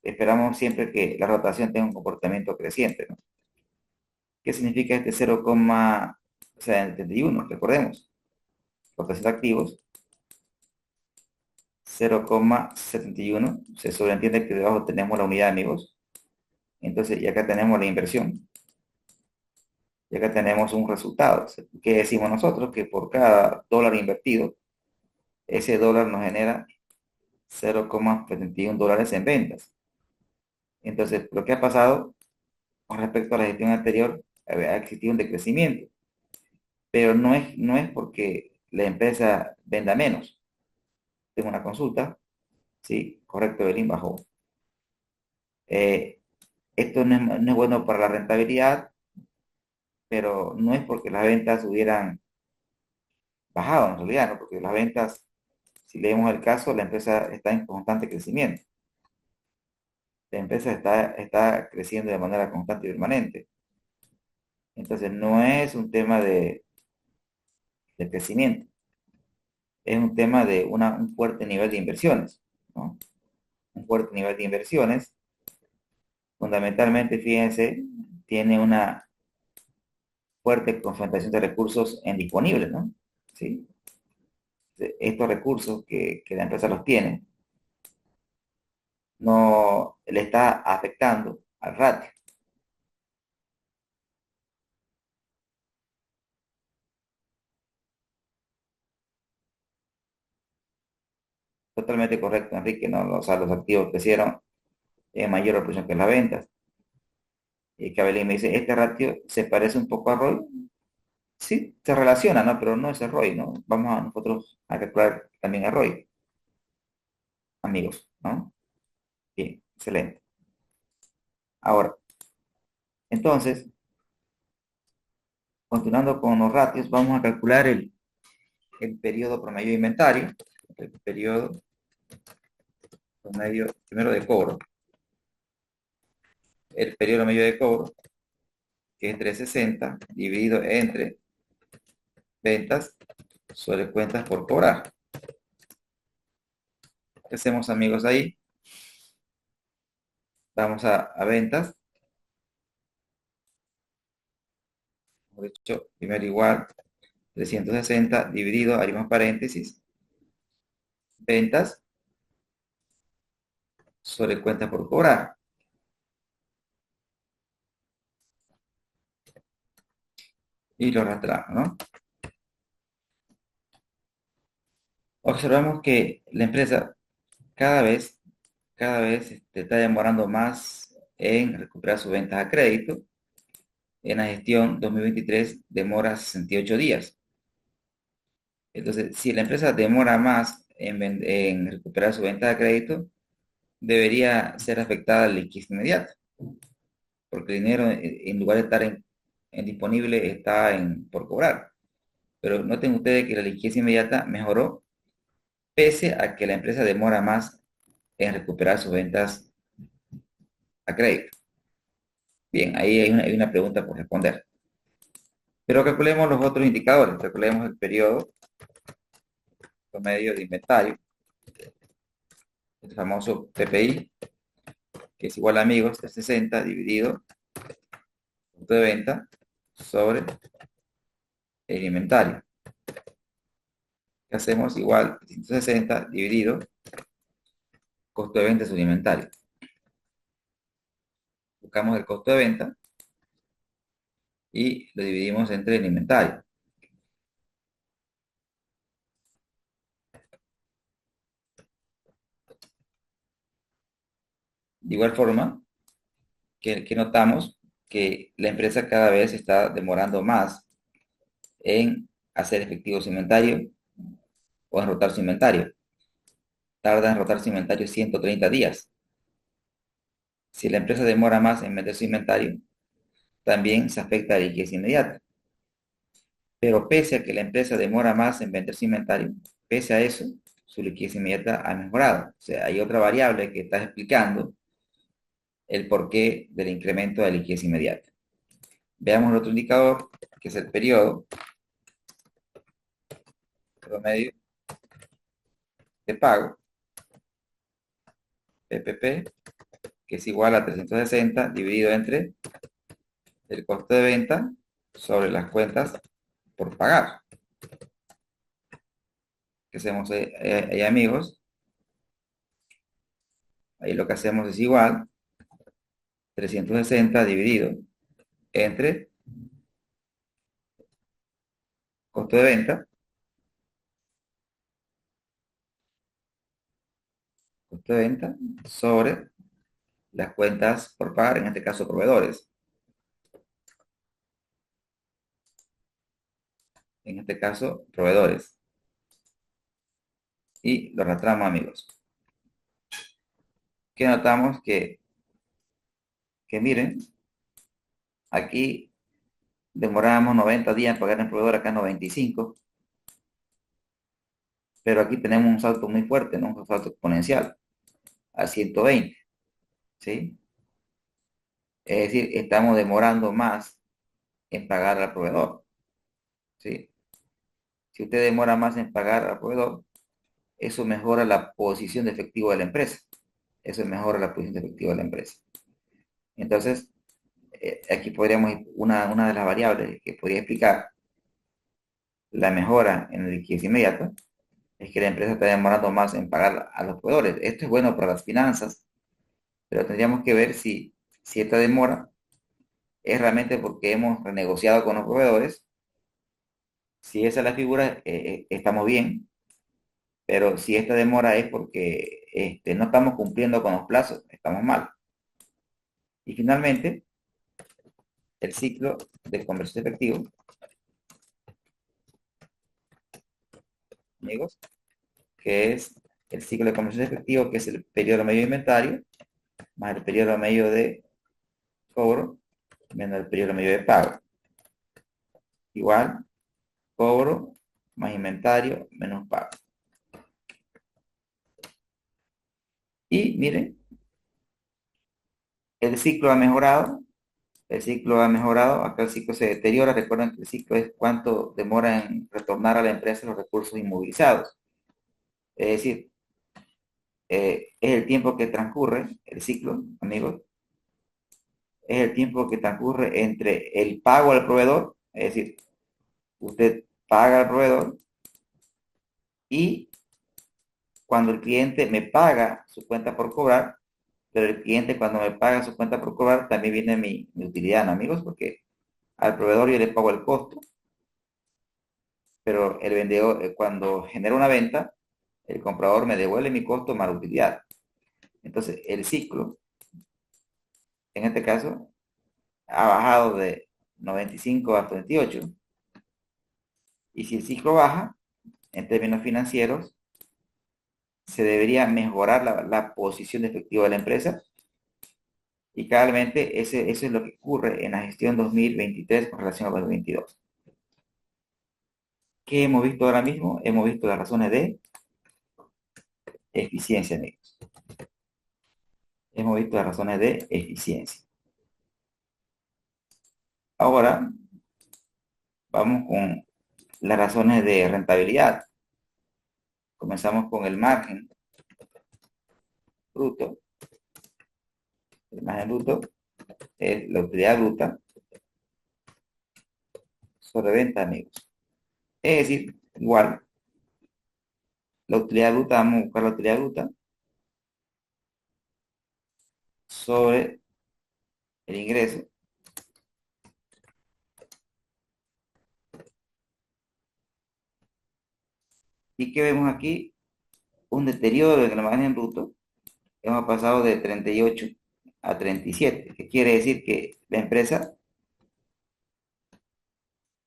Esperamos siempre que la rotación tenga un comportamiento creciente, ¿no? ¿Qué significa este 0,71? Recordemos, rotación de activos, 0,71. Se sobreentiende que debajo tenemos la unidad, amigos. Entonces, y acá tenemos la inversión. Y acá tenemos un resultado. ¿Qué decimos nosotros? Que por cada dólar invertido, ese dólar nos genera 0,71 dólares en ventas. Entonces, lo que ha pasado con respecto a la gestión anterior, ha existido un decrecimiento, pero no es porque la empresa venda menos. Tengo una consulta, sí, correcto, Belín bajó. Eh, Esto no es bueno para la rentabilidad, pero no es porque las ventas hubieran bajado en realidad, ¿no? Porque las ventas, si leemos el caso, la empresa está en constante crecimiento. La empresa está creciendo de manera constante y permanente. Entonces, no es un tema de crecimiento, es un tema de un fuerte nivel de inversiones, ¿no? Un fuerte nivel de inversiones, fundamentalmente, fíjense, tiene una fuerte concentración de recursos en disponibles, ¿no? ¿Sí? Estos recursos que la empresa los tiene, no le está afectando al ratio. Totalmente correcto, Enrique, ¿no? O sea, los activos crecieron en mayor proporción que las ventas. Y Cabelín me dice, este ratio se parece un poco a ROI. Sí, se relaciona, ¿no? Pero no es el ROI, ¿no? Vamos a nosotros a calcular también el ROI, amigos, ¿no? Bien, excelente. Ahora, entonces, continuando con los ratios, vamos a calcular el periodo promedio de inventario, el periodo promedio, primero de cobro, el periodo medio de cobro, que es 360 dividido entre ventas sobre cuentas por cobrar. ¿Qué hacemos, amigos, ahí? Vamos a ventas. Hemos dicho, primero igual, 360 dividido, abrimos paréntesis, ventas sobre cuentas por cobrar. Y lo arrastramos, ¿no? Observamos que la empresa cada vez está demorando más en recuperar sus ventas a crédito. En la gestión 2023 demora 68 días. Entonces, si la empresa demora más en recuperar su venta de crédito, debería ser afectada la liquidez inmediata, porque el dinero, en lugar de estar en disponible, está por cobrar. Pero noten ustedes que la liquidez inmediata mejoró, pese a que la empresa demora más en recuperar sus ventas a crédito. Bien, ahí hay una pregunta por responder. Pero calculemos los otros indicadores. Calculemos el periodo promedio de inventario, el famoso PPI, que es igual a, amigos, 360 dividido punto de venta sobre el inventario. ¿Qué hacemos? Igual 160 dividido costo de venta sobre inventario. Buscamos el costo de venta y lo dividimos entre el inventario. De igual forma que notamos que la empresa cada vez está demorando más en hacer efectivo su inventario o en rotar su inventario. Tarda en rotar su inventario 130 días. Si la empresa demora más en vender su inventario, también se afecta a la liquidez inmediata. Pero pese a que la empresa demora más en vender su inventario, pese a eso, su liquidez inmediata ha mejorado. O sea, hay otra variable que está explicando el porqué del incremento de la liquidez inmediata. Veamos el otro indicador, que es el periodo promedio de pago, PPP, que es igual a 360 dividido entre el costo de venta sobre las cuentas por pagar. ¿Qué hacemos ahí, amigos? Ahí lo que hacemos es igual 360 dividido entre costo de venta, sobre las cuentas por pagar, en este caso proveedores. En este caso, proveedores. Y lo arrastramos, amigos. ¿Qué notamos? Que miren, aquí demorábamos 90 días en pagar en proveedor, acá 95, pero aquí tenemos un salto muy fuerte, ¿no? Un salto exponencial a 120, ¿sí? Es decir, estamos demorando más en pagar al proveedor, ¿sí? Si usted demora más en pagar al proveedor, eso mejora la posición de efectivo de la empresa. Eso mejora la posición de efectivo de la empresa. Entonces, aquí podríamos, una de las variables que podría explicar la mejora en la liquidez inmediata es que la empresa está demorando más en pagar a los proveedores. Esto es bueno para las finanzas, pero tendríamos que ver si esta demora es realmente porque hemos renegociado con los proveedores. Si esa es la figura, estamos bien, pero si esta demora es porque no estamos cumpliendo con los plazos, estamos mal. Y finalmente, el ciclo de comercio efectivo, amigos, que es el ciclo de comercio efectivo, que es el periodo medio de inventario, más el periodo medio de cobro, menos el periodo medio de pago. Igual, cobro más inventario menos pago. Y miren, el ciclo ha mejorado el ciclo ha mejorado, acá el ciclo se deteriora. Recuerden que el ciclo es cuánto demora en retornar a la empresa los recursos inmovilizados. Es decir, es el tiempo que transcurre, el ciclo, amigos, es el tiempo que transcurre entre el pago al proveedor, es decir, usted paga al proveedor y cuando el cliente me paga su cuenta por cobrar, pero el cliente cuando me paga su cuenta por cobrar también viene mi utilidad, ¿no, amigos? Porque al proveedor yo le pago el costo, pero el vendedor, cuando genera una venta, el comprador me devuelve mi costo más la utilidad. Entonces, el ciclo, en este caso, ha bajado de 95 a 38. Y si el ciclo baja, en términos financieros, se debería mejorar la posición de efectivo de la empresa. Y claramente eso es lo que ocurre en la gestión 2023 con relación a 2022. ¿Qué hemos visto ahora mismo? Hemos visto las razones de eficiencia, amigos. Hemos visto las razones de eficiencia. Ahora vamos con las razones de rentabilidad. Comenzamos con el margen bruto. El margen bruto es la utilidad bruta sobre venta, amigos. Es decir, igual, la utilidad bruta, vamos a buscar la utilidad bruta sobre el ingreso. ¿Y qué vemos aquí? Un deterioro en el margen bruto. Hemos pasado de 38 a 37, que quiere decir que la empresa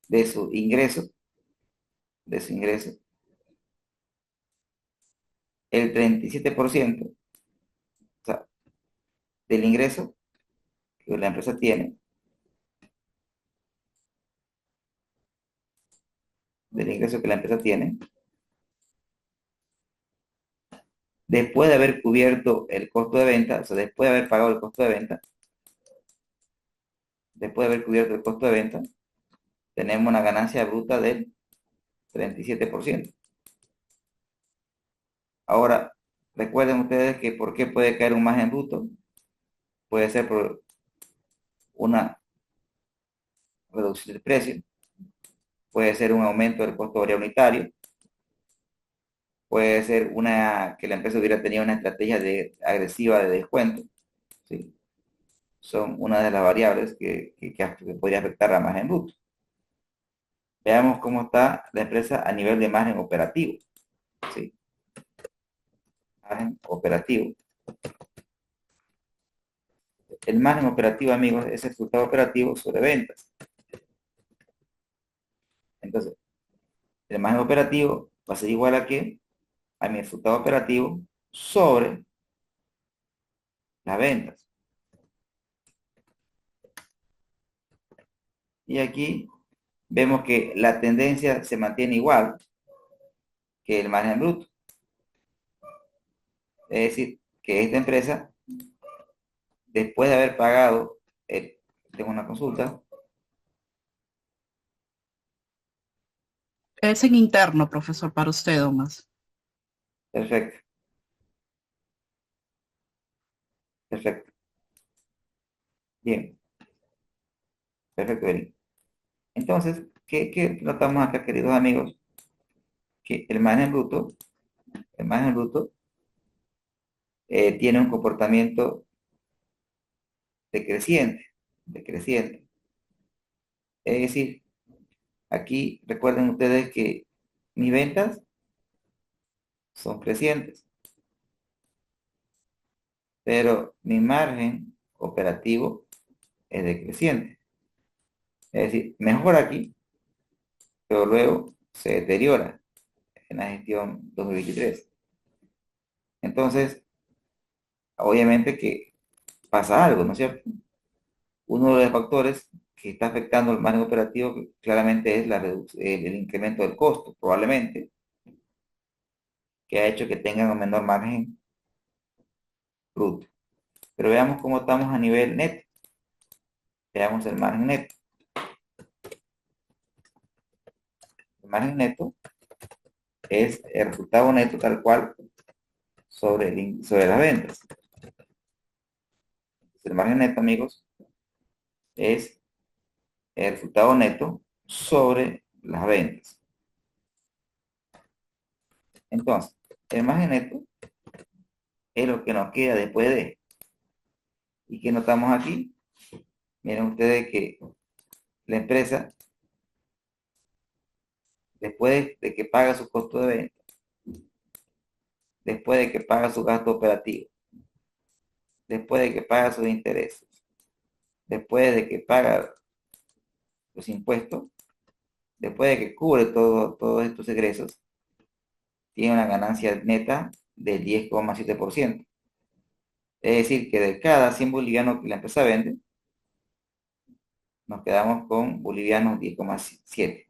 de su ingreso, el 37%, o sea, del ingreso que la empresa tiene, del ingreso que la empresa tiene, después de haber cubierto el costo de venta, o sea, después de haber pagado el costo de venta, después de haber cubierto el costo de venta, tenemos una ganancia bruta del 37%. Ahora, recuerden ustedes que por qué puede caer un margen bruto. Puede ser por una reducción del precio, puede ser un aumento del costo variable unitario, puede ser que la empresa hubiera tenido una estrategia agresiva de descuento, ¿sí? Son una de las variables que podría afectar a margen bruto. Veamos cómo está la empresa a nivel de margen operativo, ¿sí? Margen operativo. El margen operativo, amigos, es el resultado operativo sobre ventas. Entonces, el margen operativo va a ser igual a qué? A mi resultado operativo sobre las ventas. Y aquí vemos que la tendencia se mantiene igual que el margen bruto. Es decir, que esta empresa, después de haber pagado, tengo una consulta, Es en interno, profesor, para usted o más. perfecto, perfecto, bien, perfecto, bien. Entonces, ¿qué notamos acá, queridos amigos? Que el margen bruto tiene un comportamiento decreciente, decreciente. Es decir, aquí recuerden ustedes que mis ventas son crecientes, pero mi margen operativo es decreciente. Es decir, mejora aquí, pero luego se deteriora en la gestión 2023. Entonces, obviamente que pasa algo, ¿no es cierto? Uno de los factores que está afectando el margen operativo claramente es el incremento del costo, probablemente, que ha hecho que tengan un menor margen bruto. Pero veamos cómo estamos a nivel neto. Veamos el margen neto. El margen neto es el resultado neto tal cual sobre las ventas. El margen neto, amigos, es el resultado neto sobre las ventas. Entonces, el margen neto es lo que nos queda después de. ¿Y qué notamos aquí? Miren ustedes que la empresa, después de que paga su costo de venta, después de que paga su gasto operativo, después de que paga sus intereses, después de que paga los impuestos, después de que cubre todos estos egresos, tiene una ganancia neta del 10,7%. Es decir, que de cada 100 bolivianos que la empresa vende, nos quedamos con bolivianos 10,7.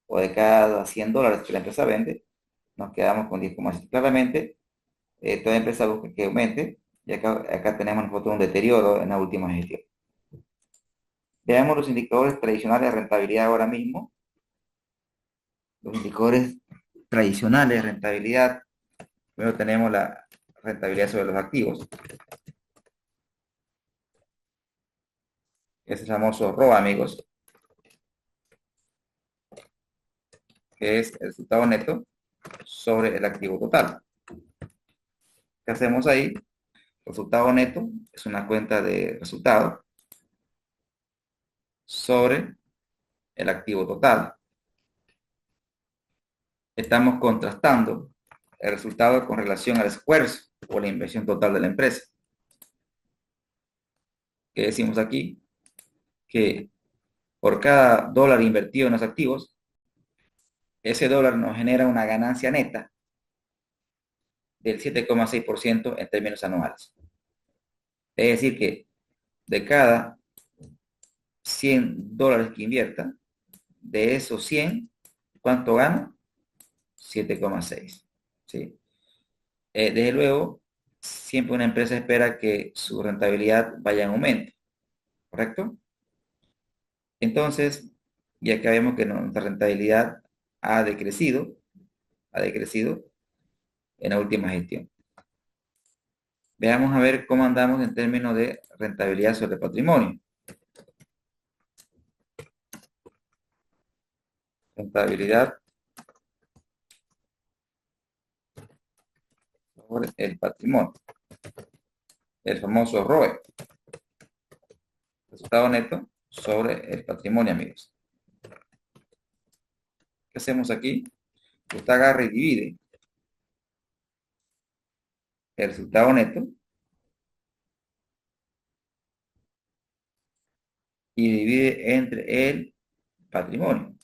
O de cada $100 que la empresa vende, nos quedamos con 10,7. Claramente, toda empresa busca que aumente, y acá tenemos nosotros un deterioro en la última gestión. Veamos los indicadores tradicionales de rentabilidad ahora mismo. Los indicadores tradicionales de rentabilidad. Primero tenemos la rentabilidad sobre los activos. Es el famoso ROA, amigos, que es el resultado neto sobre el activo total. ¿Qué hacemos ahí? Resultado neto es una cuenta de resultado sobre el activo total. Estamos contrastando el resultado con relación al esfuerzo o la inversión total de la empresa. ¿Qué decimos aquí? Que por cada dólar invertido en los activos, ese dólar nos genera una ganancia neta del 7,6% en términos anuales. Es decir, que de cada $100 que invierta, de esos 100, ¿cuánto gana? 7,6. ¿Sí? Desde luego, siempre una empresa espera que su rentabilidad vaya en aumento, ¿correcto? Entonces, ya que vemos que nuestra rentabilidad ha decrecido en la última gestión. Veamos a ver cómo andamos en términos de rentabilidad sobre patrimonio. Rentabilidad sobre el patrimonio. El famoso ROE. Resultado neto sobre el patrimonio, amigos. ¿Qué hacemos aquí? Usted agarra y divide el resultado neto y divide entre el patrimonio.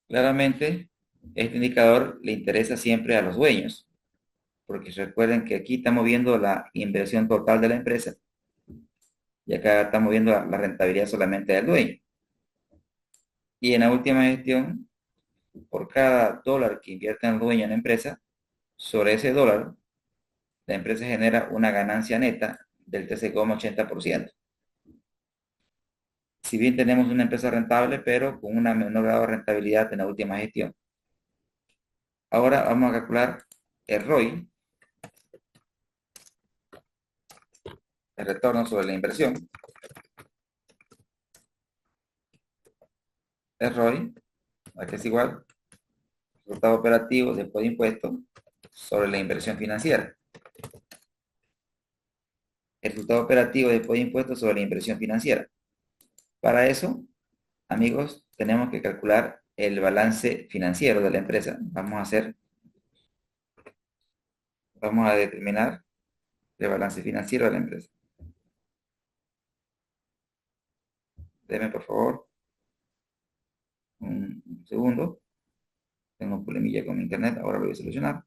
Claramente, este indicador le interesa siempre a los dueños, porque recuerden que aquí estamos viendo la inversión total de la empresa y acá estamos viendo la rentabilidad solamente del dueño. Y en la última gestión, por cada dólar que invierte el dueño en la empresa, sobre ese dólar, la empresa genera una ganancia neta del 13,80%. Si bien tenemos una empresa rentable, pero con una menor grado de rentabilidad en la última gestión. Ahora vamos a calcular el ROI, el retorno sobre la inversión. El ROI, aquí es igual, resultado operativo después de impuestos sobre la inversión financiera. El resultado operativo después de impuestos sobre la inversión financiera. Para eso, amigos, tenemos que calcular el balance financiero de la empresa. Vamos a determinar el balance financiero de la empresa. Deme, por favor, un segundo. Tengo un problemilla con mi internet, ahora lo voy a solucionar.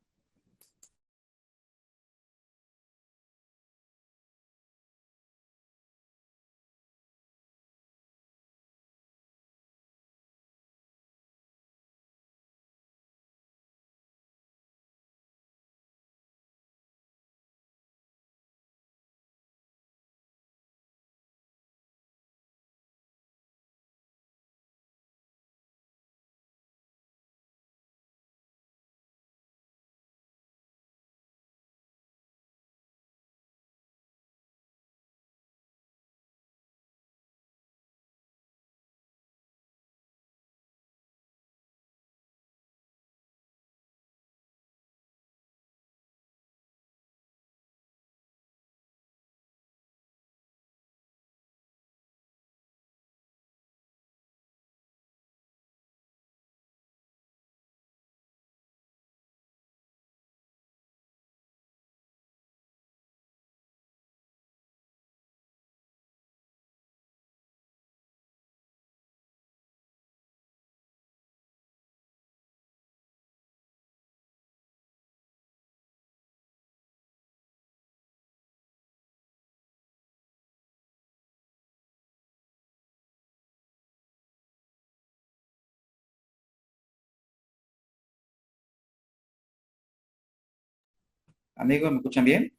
Amigos, ¿me escuchan bien?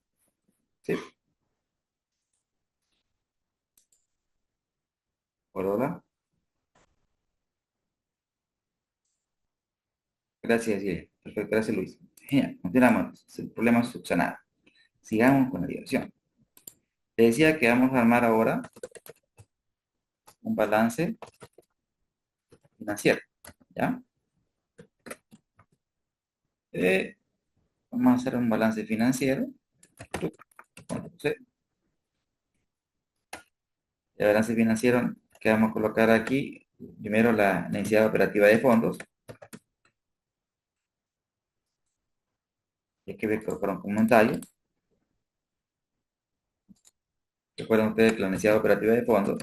Sí. Hola, hola. Gracias, Silvia. Perfecto, gracias, Luis. Genial, continuamos. El problema es subsanado. Sigamos con la diversión. Te decía que vamos a armar ahora un balance financiero, ¿ya? Eh, Vamos a hacer un balance financiero. Entonces, el balance financiero que vamos a colocar aquí, primero la necesidad operativa de fondos, y hay que ver colocar un comentario. Recuerden ustedes que la necesidad operativa de fondos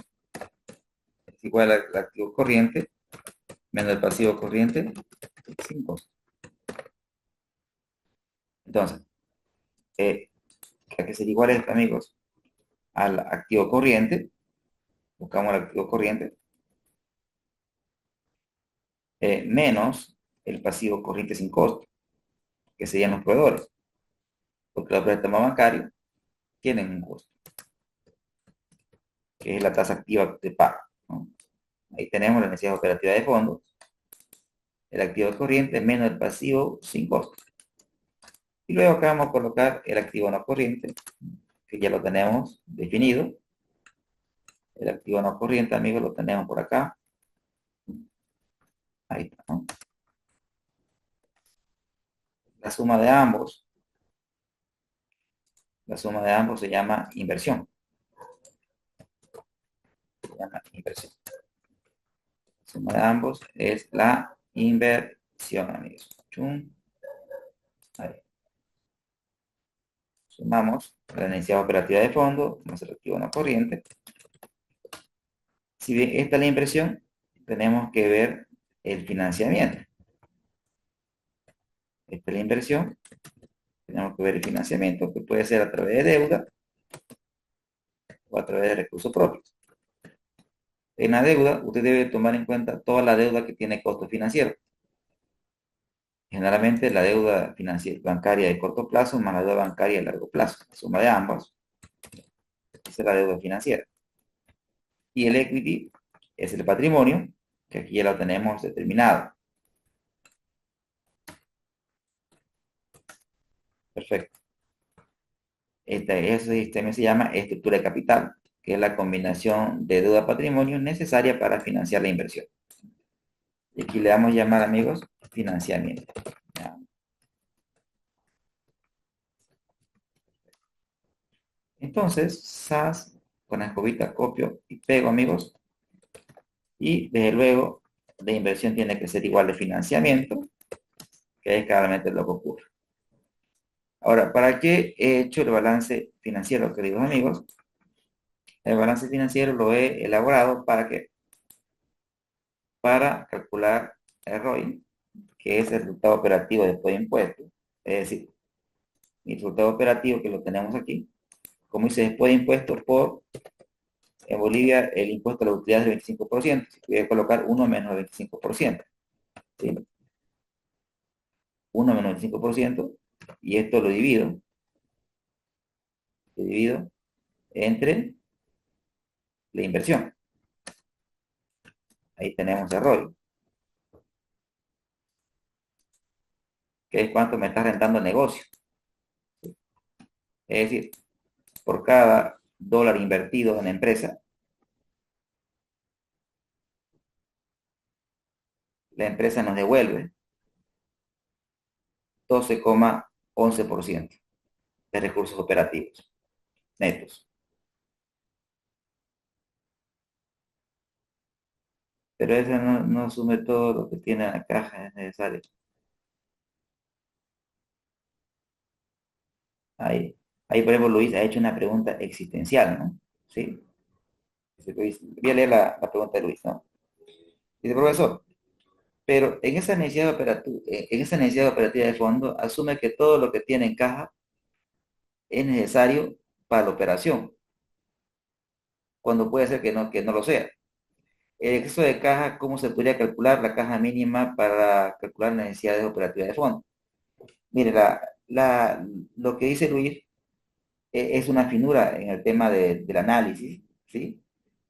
es igual al activo corriente menos el pasivo corriente sin costo. Entonces, hay que ser iguales, amigos, al activo corriente. Buscamos el activo corriente menos el pasivo corriente sin costo, que serían los proveedores, porque los préstamos bancarios tienen un costo, que es la tasa activa de pago, ¿no? Ahí tenemos la necesidad operativa de fondos, el activo corriente menos el pasivo sin costo. Y luego acá vamos a colocar el activo no corriente, que ya lo tenemos definido. El activo no corriente, amigos, lo tenemos por acá. Ahí está, ¿no? La suma de ambos, se llama inversión. Se llama inversión. La suma de ambos es la inversión, amigos. Chum. Ahí. Sumamos la necesidad operativa de fondo más el activo no corriente. Si bien esta es la inversión, tenemos que ver el financiamiento. Esta es la inversión, tenemos que ver el financiamiento, que puede ser a través de deuda o a través de recursos propios. En la deuda, usted debe tomar en cuenta toda la deuda que tiene costo financiero. Generalmente la deuda financiera bancaria de corto plazo más la deuda bancaria de largo plazo. La suma de ambas es la deuda financiera. Y el equity es el patrimonio, que aquí ya lo tenemos determinado. Perfecto. Ese sistema se llama estructura de capital, que es la combinación de deuda-patrimonio necesaria para financiar la inversión. Y aquí le vamos a llamar, amigos, financiamiento. ¿Ya? Entonces, SAS, con la escobita copio y pego, amigos. Y desde luego, de inversión tiene que ser igual de financiamiento, que es claramente lo que ocurre. Ahora, ¿para qué he hecho el balance financiero, queridos amigos? El balance financiero lo he elaborado para que para calcular el ROI, que es el resultado operativo después de impuestos. Es decir, mi resultado operativo que lo tenemos aquí, como dice después de impuestos en Bolivia el impuesto a la utilidad es del 25%, si voy a colocar 1 menos el 25%, ¿sí? 1 menos el 25%, y esto lo divido entre la inversión. Ahí tenemos el ROI, que es cuánto me está rentando el negocio. Es decir, por cada dólar invertido en la empresa, la empresa nos devuelve 12,11% de recursos operativos netos. Pero eso no asume todo lo que tiene la caja, es necesario. Ahí, por ejemplo, Luis ha hecho una pregunta existencial, ¿no? ¿Sí? Voy a leer la pregunta de Luis, ¿no? Dice, profesor, pero en esa necesidad operativa de fondo, asume que todo lo que tiene en caja es necesario para la operación, cuando puede ser que no lo sea. El exceso de caja, ¿cómo se podría calcular la caja mínima para calcular necesidades operativas de fondo? Mire, lo que dice Luis es una finura en el tema del análisis, ¿sí?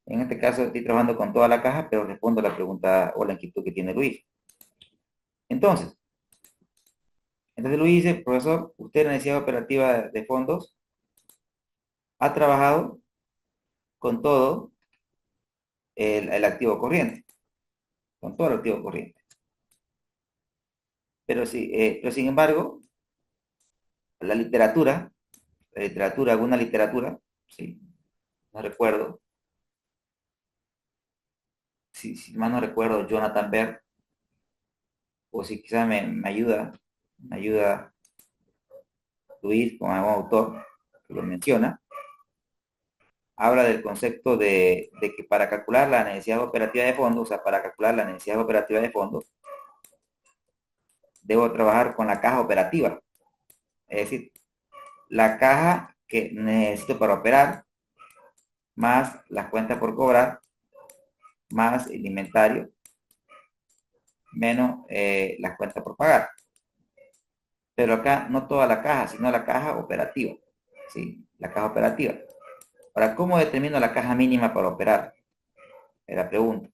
En este caso estoy trabajando con toda la caja, pero respondo la pregunta o la inquietud que tiene Luis. Entonces, Luis dice, profesor, usted en la necesidad operativa de fondos ha trabajado con todo el activo corriente, con todo el activo corriente. Pero sí, pero sin embargo, alguna literatura, sí, no recuerdo, si mal no recuerdo, Jonathan Bert, o si quizás me ayuda Luis con algún autor que lo menciona, habla del concepto de que para calcular la necesidad operativa de fondos, o sea, para calcular la necesidad operativa de fondos, debo trabajar con la caja operativa, es decir, la caja que necesito para operar, más las cuentas por cobrar, más el inventario, menos las cuentas por pagar. Pero acá no toda la caja, sino la caja operativa, ¿sí? La caja operativa. Ahora, ¿cómo determino la caja mínima para operar? Es la pregunta.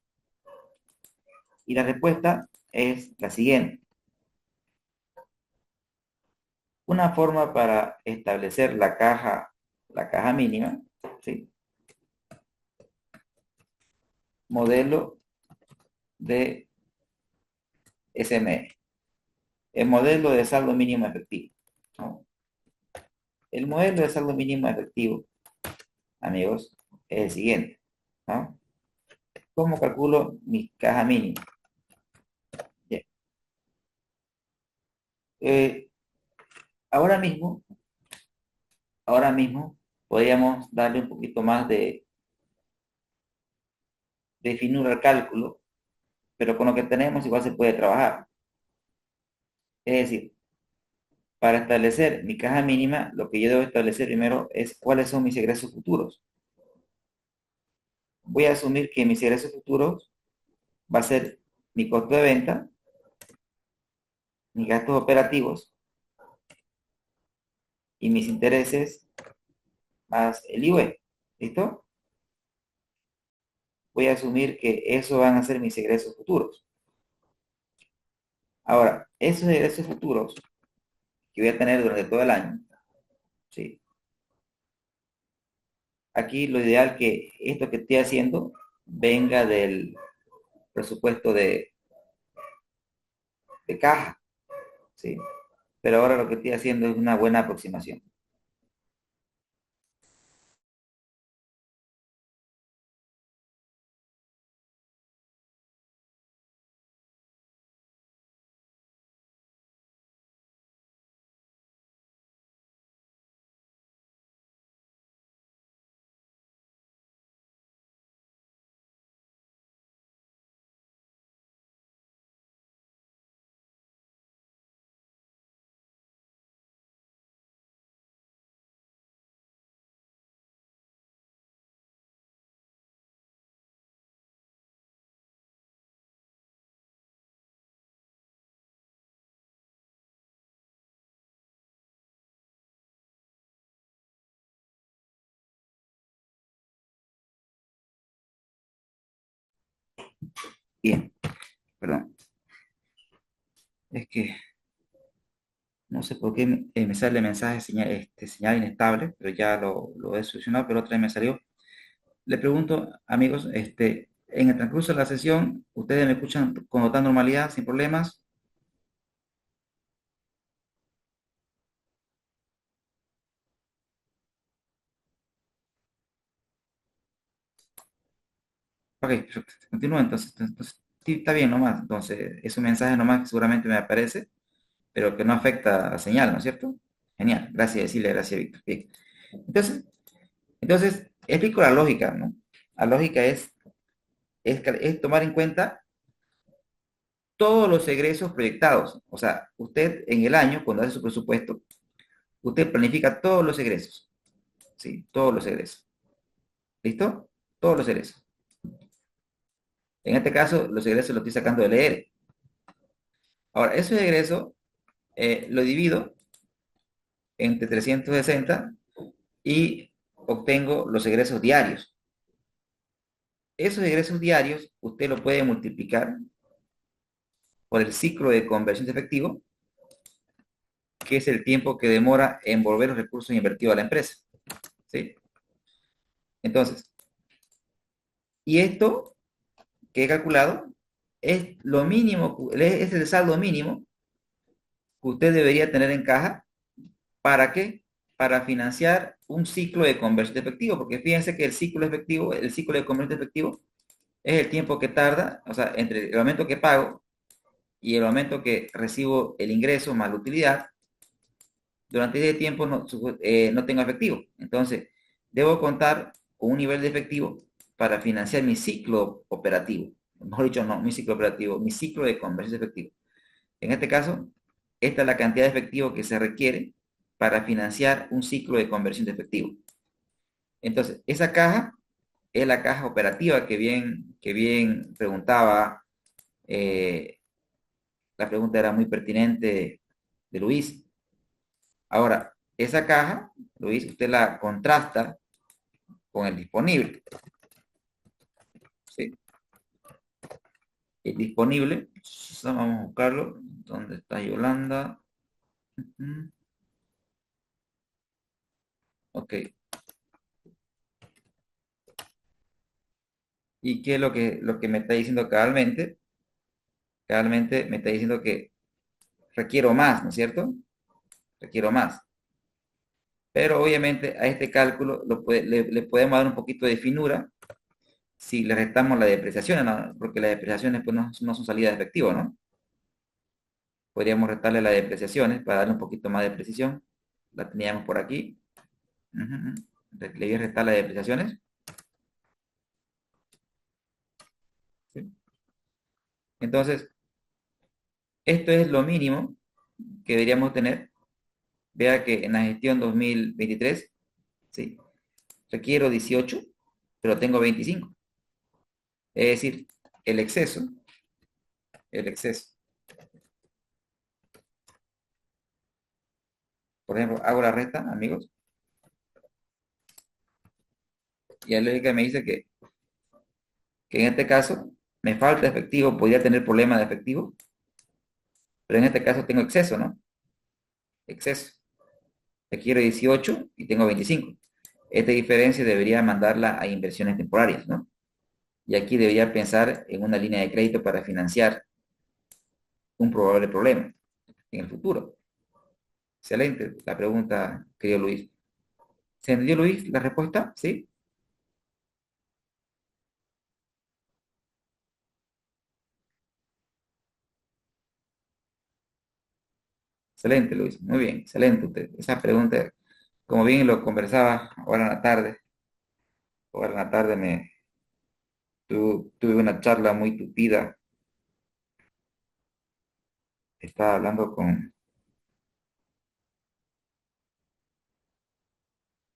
Y la respuesta es la siguiente. Una forma para establecer la caja mínima, ¿sí? Modelo de SME, el modelo de saldo mínimo efectivo, ¿no? El modelo de saldo mínimo efectivo, amigos, es el siguiente, ¿no? ¿Cómo calculo mi caja mínima? Bien. Eh, ahora mismo, ahora mismo podríamos darle un poquito más de finura al cálculo, pero con lo que tenemos igual se puede trabajar. Es decir, para establecer mi caja mínima, lo que yo debo establecer primero es cuáles son mis egresos futuros. Voy a asumir que mis egresos futuros va a ser mi costo de venta, mis gastos operativos y mis intereses más el IVA. ¿Listo? Voy a asumir que eso van a ser mis egresos futuros. Ahora, esos egresos futuros que voy a tener durante todo el año, ¿sí? Aquí lo ideal que esto que estoy haciendo venga del presupuesto de caja, ¿sí? Pero ahora lo que estoy haciendo es una buena aproximación. Bien, perdón. Es que no sé por qué me sale mensaje señal inestable, pero ya lo he solucionado, pero otra vez me salió. Le pregunto, amigos, en el transcurso de la sesión, ¿ustedes me escuchan con total normalidad, sin problemas? Ok, perfecto. Continúo entonces, sí, está bien nomás. Entonces, es un mensaje nomás que seguramente me aparece, pero que no afecta a señal, ¿no es cierto? Genial, gracias, decirle gracias, Víctor. Bien. Entonces, explico la lógica, ¿no? La lógica es tomar en cuenta todos los egresos proyectados. O sea, usted en el año, cuando hace su presupuesto, usted planifica todos los egresos. Sí, todos los egresos. ¿Listo? Todos los egresos. En este caso, los egresos los estoy sacando del ER. Ahora, esos egresos lo divido entre 360 y obtengo los egresos diarios. Esos egresos diarios usted lo puede multiplicar por el ciclo de conversión de efectivo, que es el tiempo que demora en volver los recursos invertidos a la empresa. ¿Sí? Entonces, y esto que he calculado es lo mínimo, es el saldo mínimo que usted debería tener en caja. ¿Para qué? Para financiar un ciclo de conversión de efectivo, porque fíjense que el ciclo efectivo, el ciclo de conversión de efectivo es el tiempo que tarda, o sea, entre el momento que pago y el momento que recibo el ingreso más la utilidad. Durante ese tiempo no tengo efectivo. Entonces, debo contar con un nivel de efectivo para financiar mi ciclo operativo. Mejor dicho, no mi ciclo operativo, mi ciclo de conversión de efectivo. En este caso, esta es la cantidad de efectivo que se requiere para financiar un ciclo de conversión de efectivo. Entonces, esa caja es la caja operativa que bien preguntaba. eh, la pregunta era muy pertinente de Luis. Ahora, esa caja, Luis, usted la contrasta con el disponible. ¿Sí? El disponible, vamos a buscarlo. ¿Dónde está Yolanda? Ok. ¿Y qué es lo que me está diciendo cabalmente? Cabalmente me está diciendo que requiero más, ¿no es cierto? Requiero más. Pero obviamente a este cálculo le podemos dar un poquito de finura si le restamos la depreciación, ¿no? Porque las depreciaciones pues, no son salidas de efectivo, ¿no? Podríamos restarle las depreciaciones para darle un poquito más de precisión. La teníamos por aquí. Le voy a restar las depreciaciones. ¿Sí? Entonces, esto es lo mínimo que deberíamos tener. Vea que en la gestión 2023, ¿sí? Requiero 18, pero tengo 25. Es decir, el exceso, el exceso. Por ejemplo, hago la resta, amigos, y la lógica me dice que en este caso me falta efectivo, podría tener problemas de efectivo, pero en este caso tengo exceso, ¿no? Exceso. Requiero 18 y tengo 25. Esta diferencia debería mandarla a inversiones temporarias, ¿no? Y aquí debería pensar en una línea de crédito para financiar un probable problema en el futuro. Excelente la pregunta, querido Luis. ¿Se entendió, Luis, la respuesta? ¿Sí? Excelente, Luis. Muy bien, excelente usted. Esa pregunta, como bien lo conversaba ahora en la tarde, ahora en la tarde tuve una charla muy tupida. Estaba hablando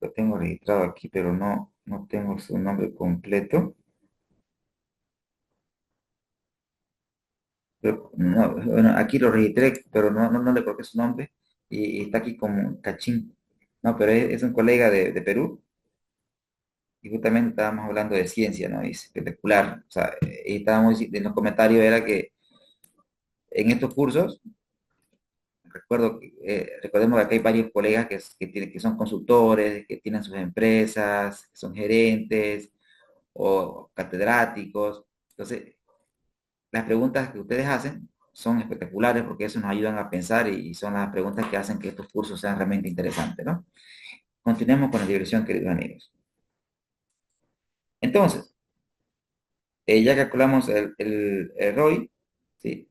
lo tengo registrado aquí, pero no tengo su nombre completo. Pero, no, bueno, aquí lo registré, pero no le coloqué su nombre y está aquí como Cachín. No, pero es un colega de Perú y justamente estábamos hablando de ciencia, ¿no? Y es espectacular. O sea, y estábamos, en los comentarios era que en estos cursos, recordemos que aquí hay varios colegas que son consultores, que tienen sus empresas, que son gerentes o catedráticos. Entonces, las preguntas que ustedes hacen son espectaculares porque eso nos ayudan a pensar y son las preguntas que hacen que estos cursos sean realmente interesantes, ¿no? Continuemos con la diversión, queridos amigos. Entonces, ya calculamos el ROI, ¿sí?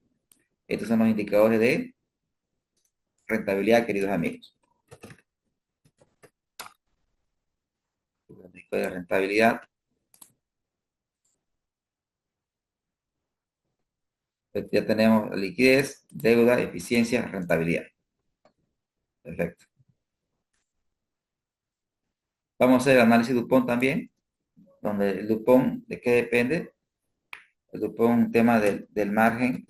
Estos son los indicadores de rentabilidad, queridos amigos. Los indicadores de rentabilidad. Pues ya tenemos liquidez, deuda, eficiencia, rentabilidad. Perfecto. Vamos a hacer el análisis Dupont también, donde el Dupont, ¿de qué depende? El Dupont es un tema del margen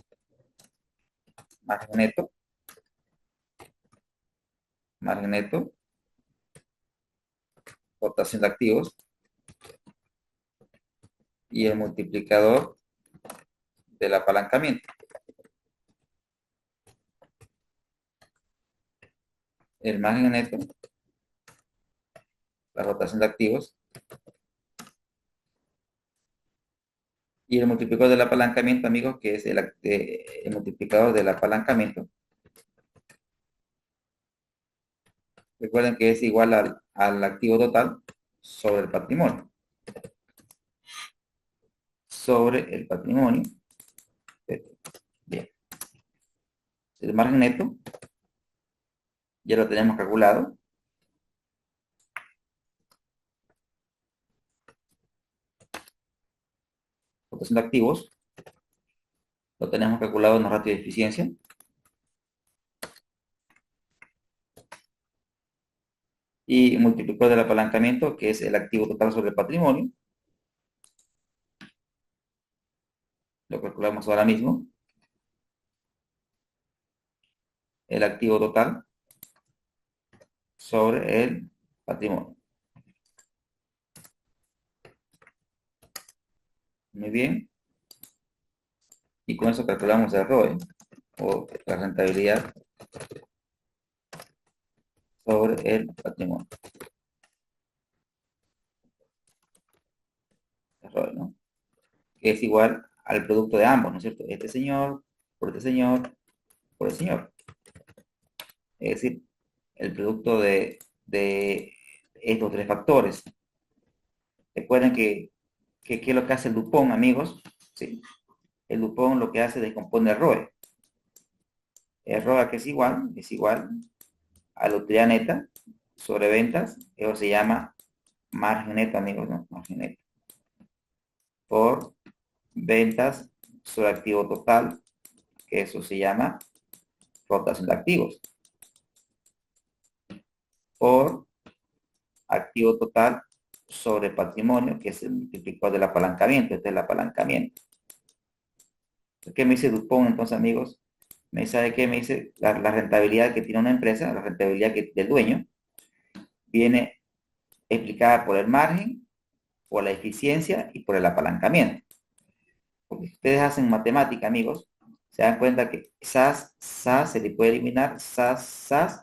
neto, margen neto, rotación de activos y el multiplicador del apalancamiento. El margen neto, la rotación de activos y el multiplicador del apalancamiento, amigos, que es el multiplicador del apalancamiento. Recuerden que es igual al activo total sobre el patrimonio. Sobre el patrimonio. Bien. El margen neto ya lo tenemos calculado. Rotación de activos. Lo tenemos calculado en los ratios de eficiencia. Y multiplicador del apalancamiento, que es el activo total sobre el patrimonio. Lo calculamos ahora mismo. El activo total sobre el patrimonio. Muy bien. Y con eso calculamos el ROE, o la rentabilidad sobre el patrimonio. El ROE, ¿no? Que es igual al producto de ambos, ¿no es cierto? Este señor, por este señor, por el señor. Es decir, el producto de estos tres factores. Recuerden que ¿qué es lo que hace el Dupont, amigos? ¿Sí? El Dupont lo que hace es descompone el ROE. El ROE que es igual a la utilidad neta sobre ventas. Eso se llama margen neto, amigos, ¿no? Margen neto. Por ventas sobre activo total, que eso se llama rotación de activos. Por activo total sobre patrimonio, que es el multiplicador del apalancamiento. Este es el apalancamiento. ¿Qué me dice Dupont entonces, amigos? Me dice, ¿sabe qué? Me dice la rentabilidad que tiene una empresa, la rentabilidad del dueño, viene explicada por el margen, por la eficiencia y por el apalancamiento. Porque si ustedes hacen matemática, amigos, se dan cuenta que SAS se le puede eliminar, SAS,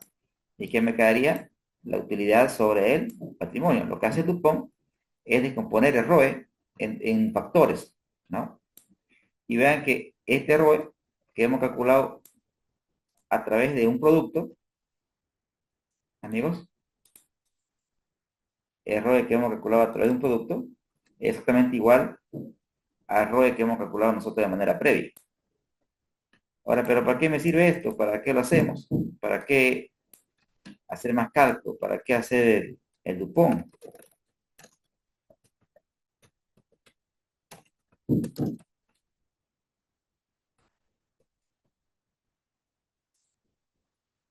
¿y qué me quedaría? La utilidad sobre el patrimonio. Lo que hace Dupont es descomponer el ROE en factores, ¿no? Y vean que este ROE que hemos calculado a través de un producto, amigos, el ROE que hemos calculado a través de un producto es exactamente igual al ROE que hemos calculado nosotros de manera previa. Ahora, ¿pero para qué me sirve esto? ¿Para qué lo hacemos? ¿Para qué hacer más cálculo? ¿Para qué hacer el Dupont?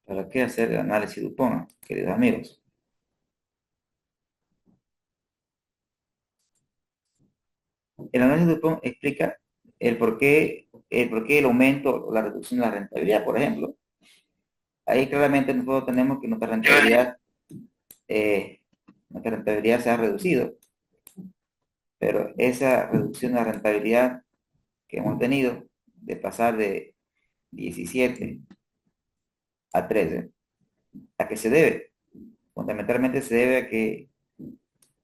¿Para qué hacer el análisis Dupont, queridos amigos? El análisis Dupont explica el por qué el aumento o la reducción de la rentabilidad, por ejemplo. Ahí claramente nosotros tenemos que nuestra rentabilidad se ha reducido, pero esa reducción de la rentabilidad que hemos tenido de pasar de 17 a 13, ¿a qué se debe? Fundamentalmente se debe a que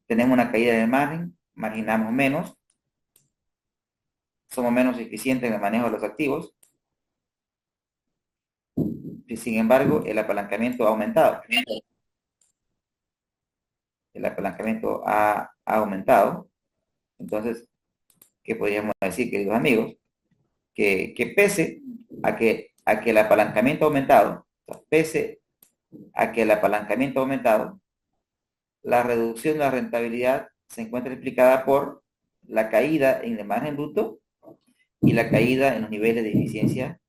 tenemos una caída de margen, marginamos menos, somos menos eficientes en el manejo de los activos, y sin embargo el apalancamiento ha aumentado. El apalancamiento ha aumentado. Entonces, ¿qué podríamos decir, queridos amigos? Que pese a que el apalancamiento ha aumentado, pese a que el apalancamiento ha aumentado, la reducción de la rentabilidad se encuentra explicada por la caída en el margen bruto y la caída en los niveles de eficiencia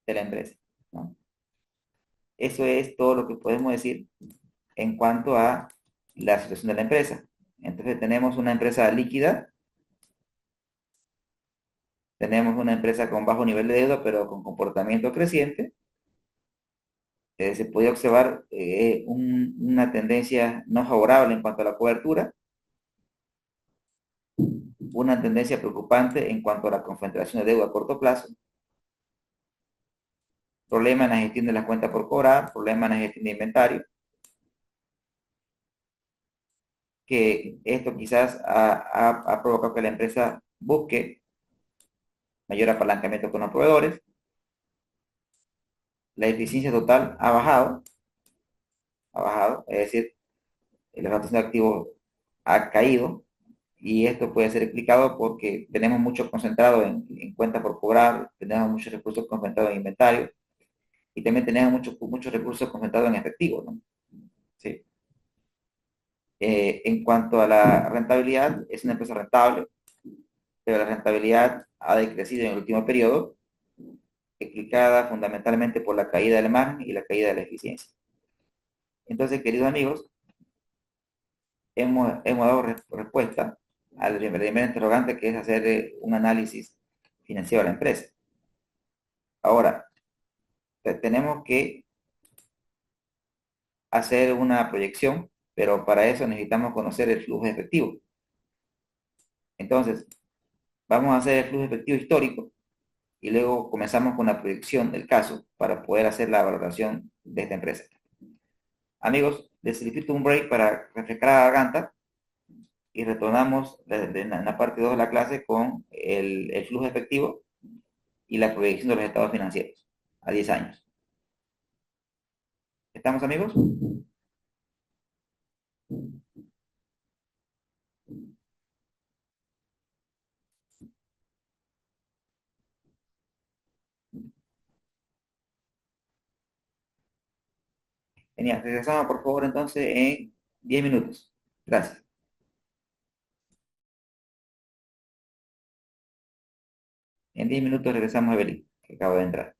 de la empresa, ¿no? Eso es todo lo que podemos decir en cuanto a la situación de la empresa. Entonces tenemos una empresa líquida, tenemos una empresa con bajo nivel de deuda, pero con comportamiento creciente, se podía observar una tendencia no favorable en cuanto a la cobertura, una tendencia preocupante en cuanto a la concentración de deuda a corto plazo, problemas en la gestión de las cuentas por cobrar, problemas en la gestión de inventario, que esto quizás ha provocado que la empresa busque mayor apalancamiento con los proveedores, la eficiencia total ha bajado, es decir, la rotación de activos ha caído, y esto puede ser explicado porque tenemos mucho concentrado en cuentas por cobrar, tenemos muchos recursos concentrados en inventario, y también tenemos muchos recursos concentrados en efectivo, ¿no? Sí. En cuanto a la rentabilidad, es una empresa rentable, pero la rentabilidad ha decrecido en el último periodo, explicada fundamentalmente por la caída del margen y la caída de la eficiencia. Entonces, queridos amigos, hemos dado respuesta al primer interrogante, que es hacer un análisis financiero de la empresa. Ahora, tenemos que hacer una proyección, pero para eso necesitamos conocer el flujo efectivo. Entonces, vamos a hacer el flujo efectivo histórico y luego comenzamos con la proyección del caso para poder hacer la valoración de esta empresa. Amigos, les solicito un break para refrescar la garganta y retornamos en la parte 2 de la clase con el flujo efectivo y la proyección de los estados financieros a 10 años. ¿Estamos, amigos? Genial. Regresamos, por favor, entonces en 10 minutos. Gracias. En 10 minutos regresamos a Evelyn, que acaba de entrar.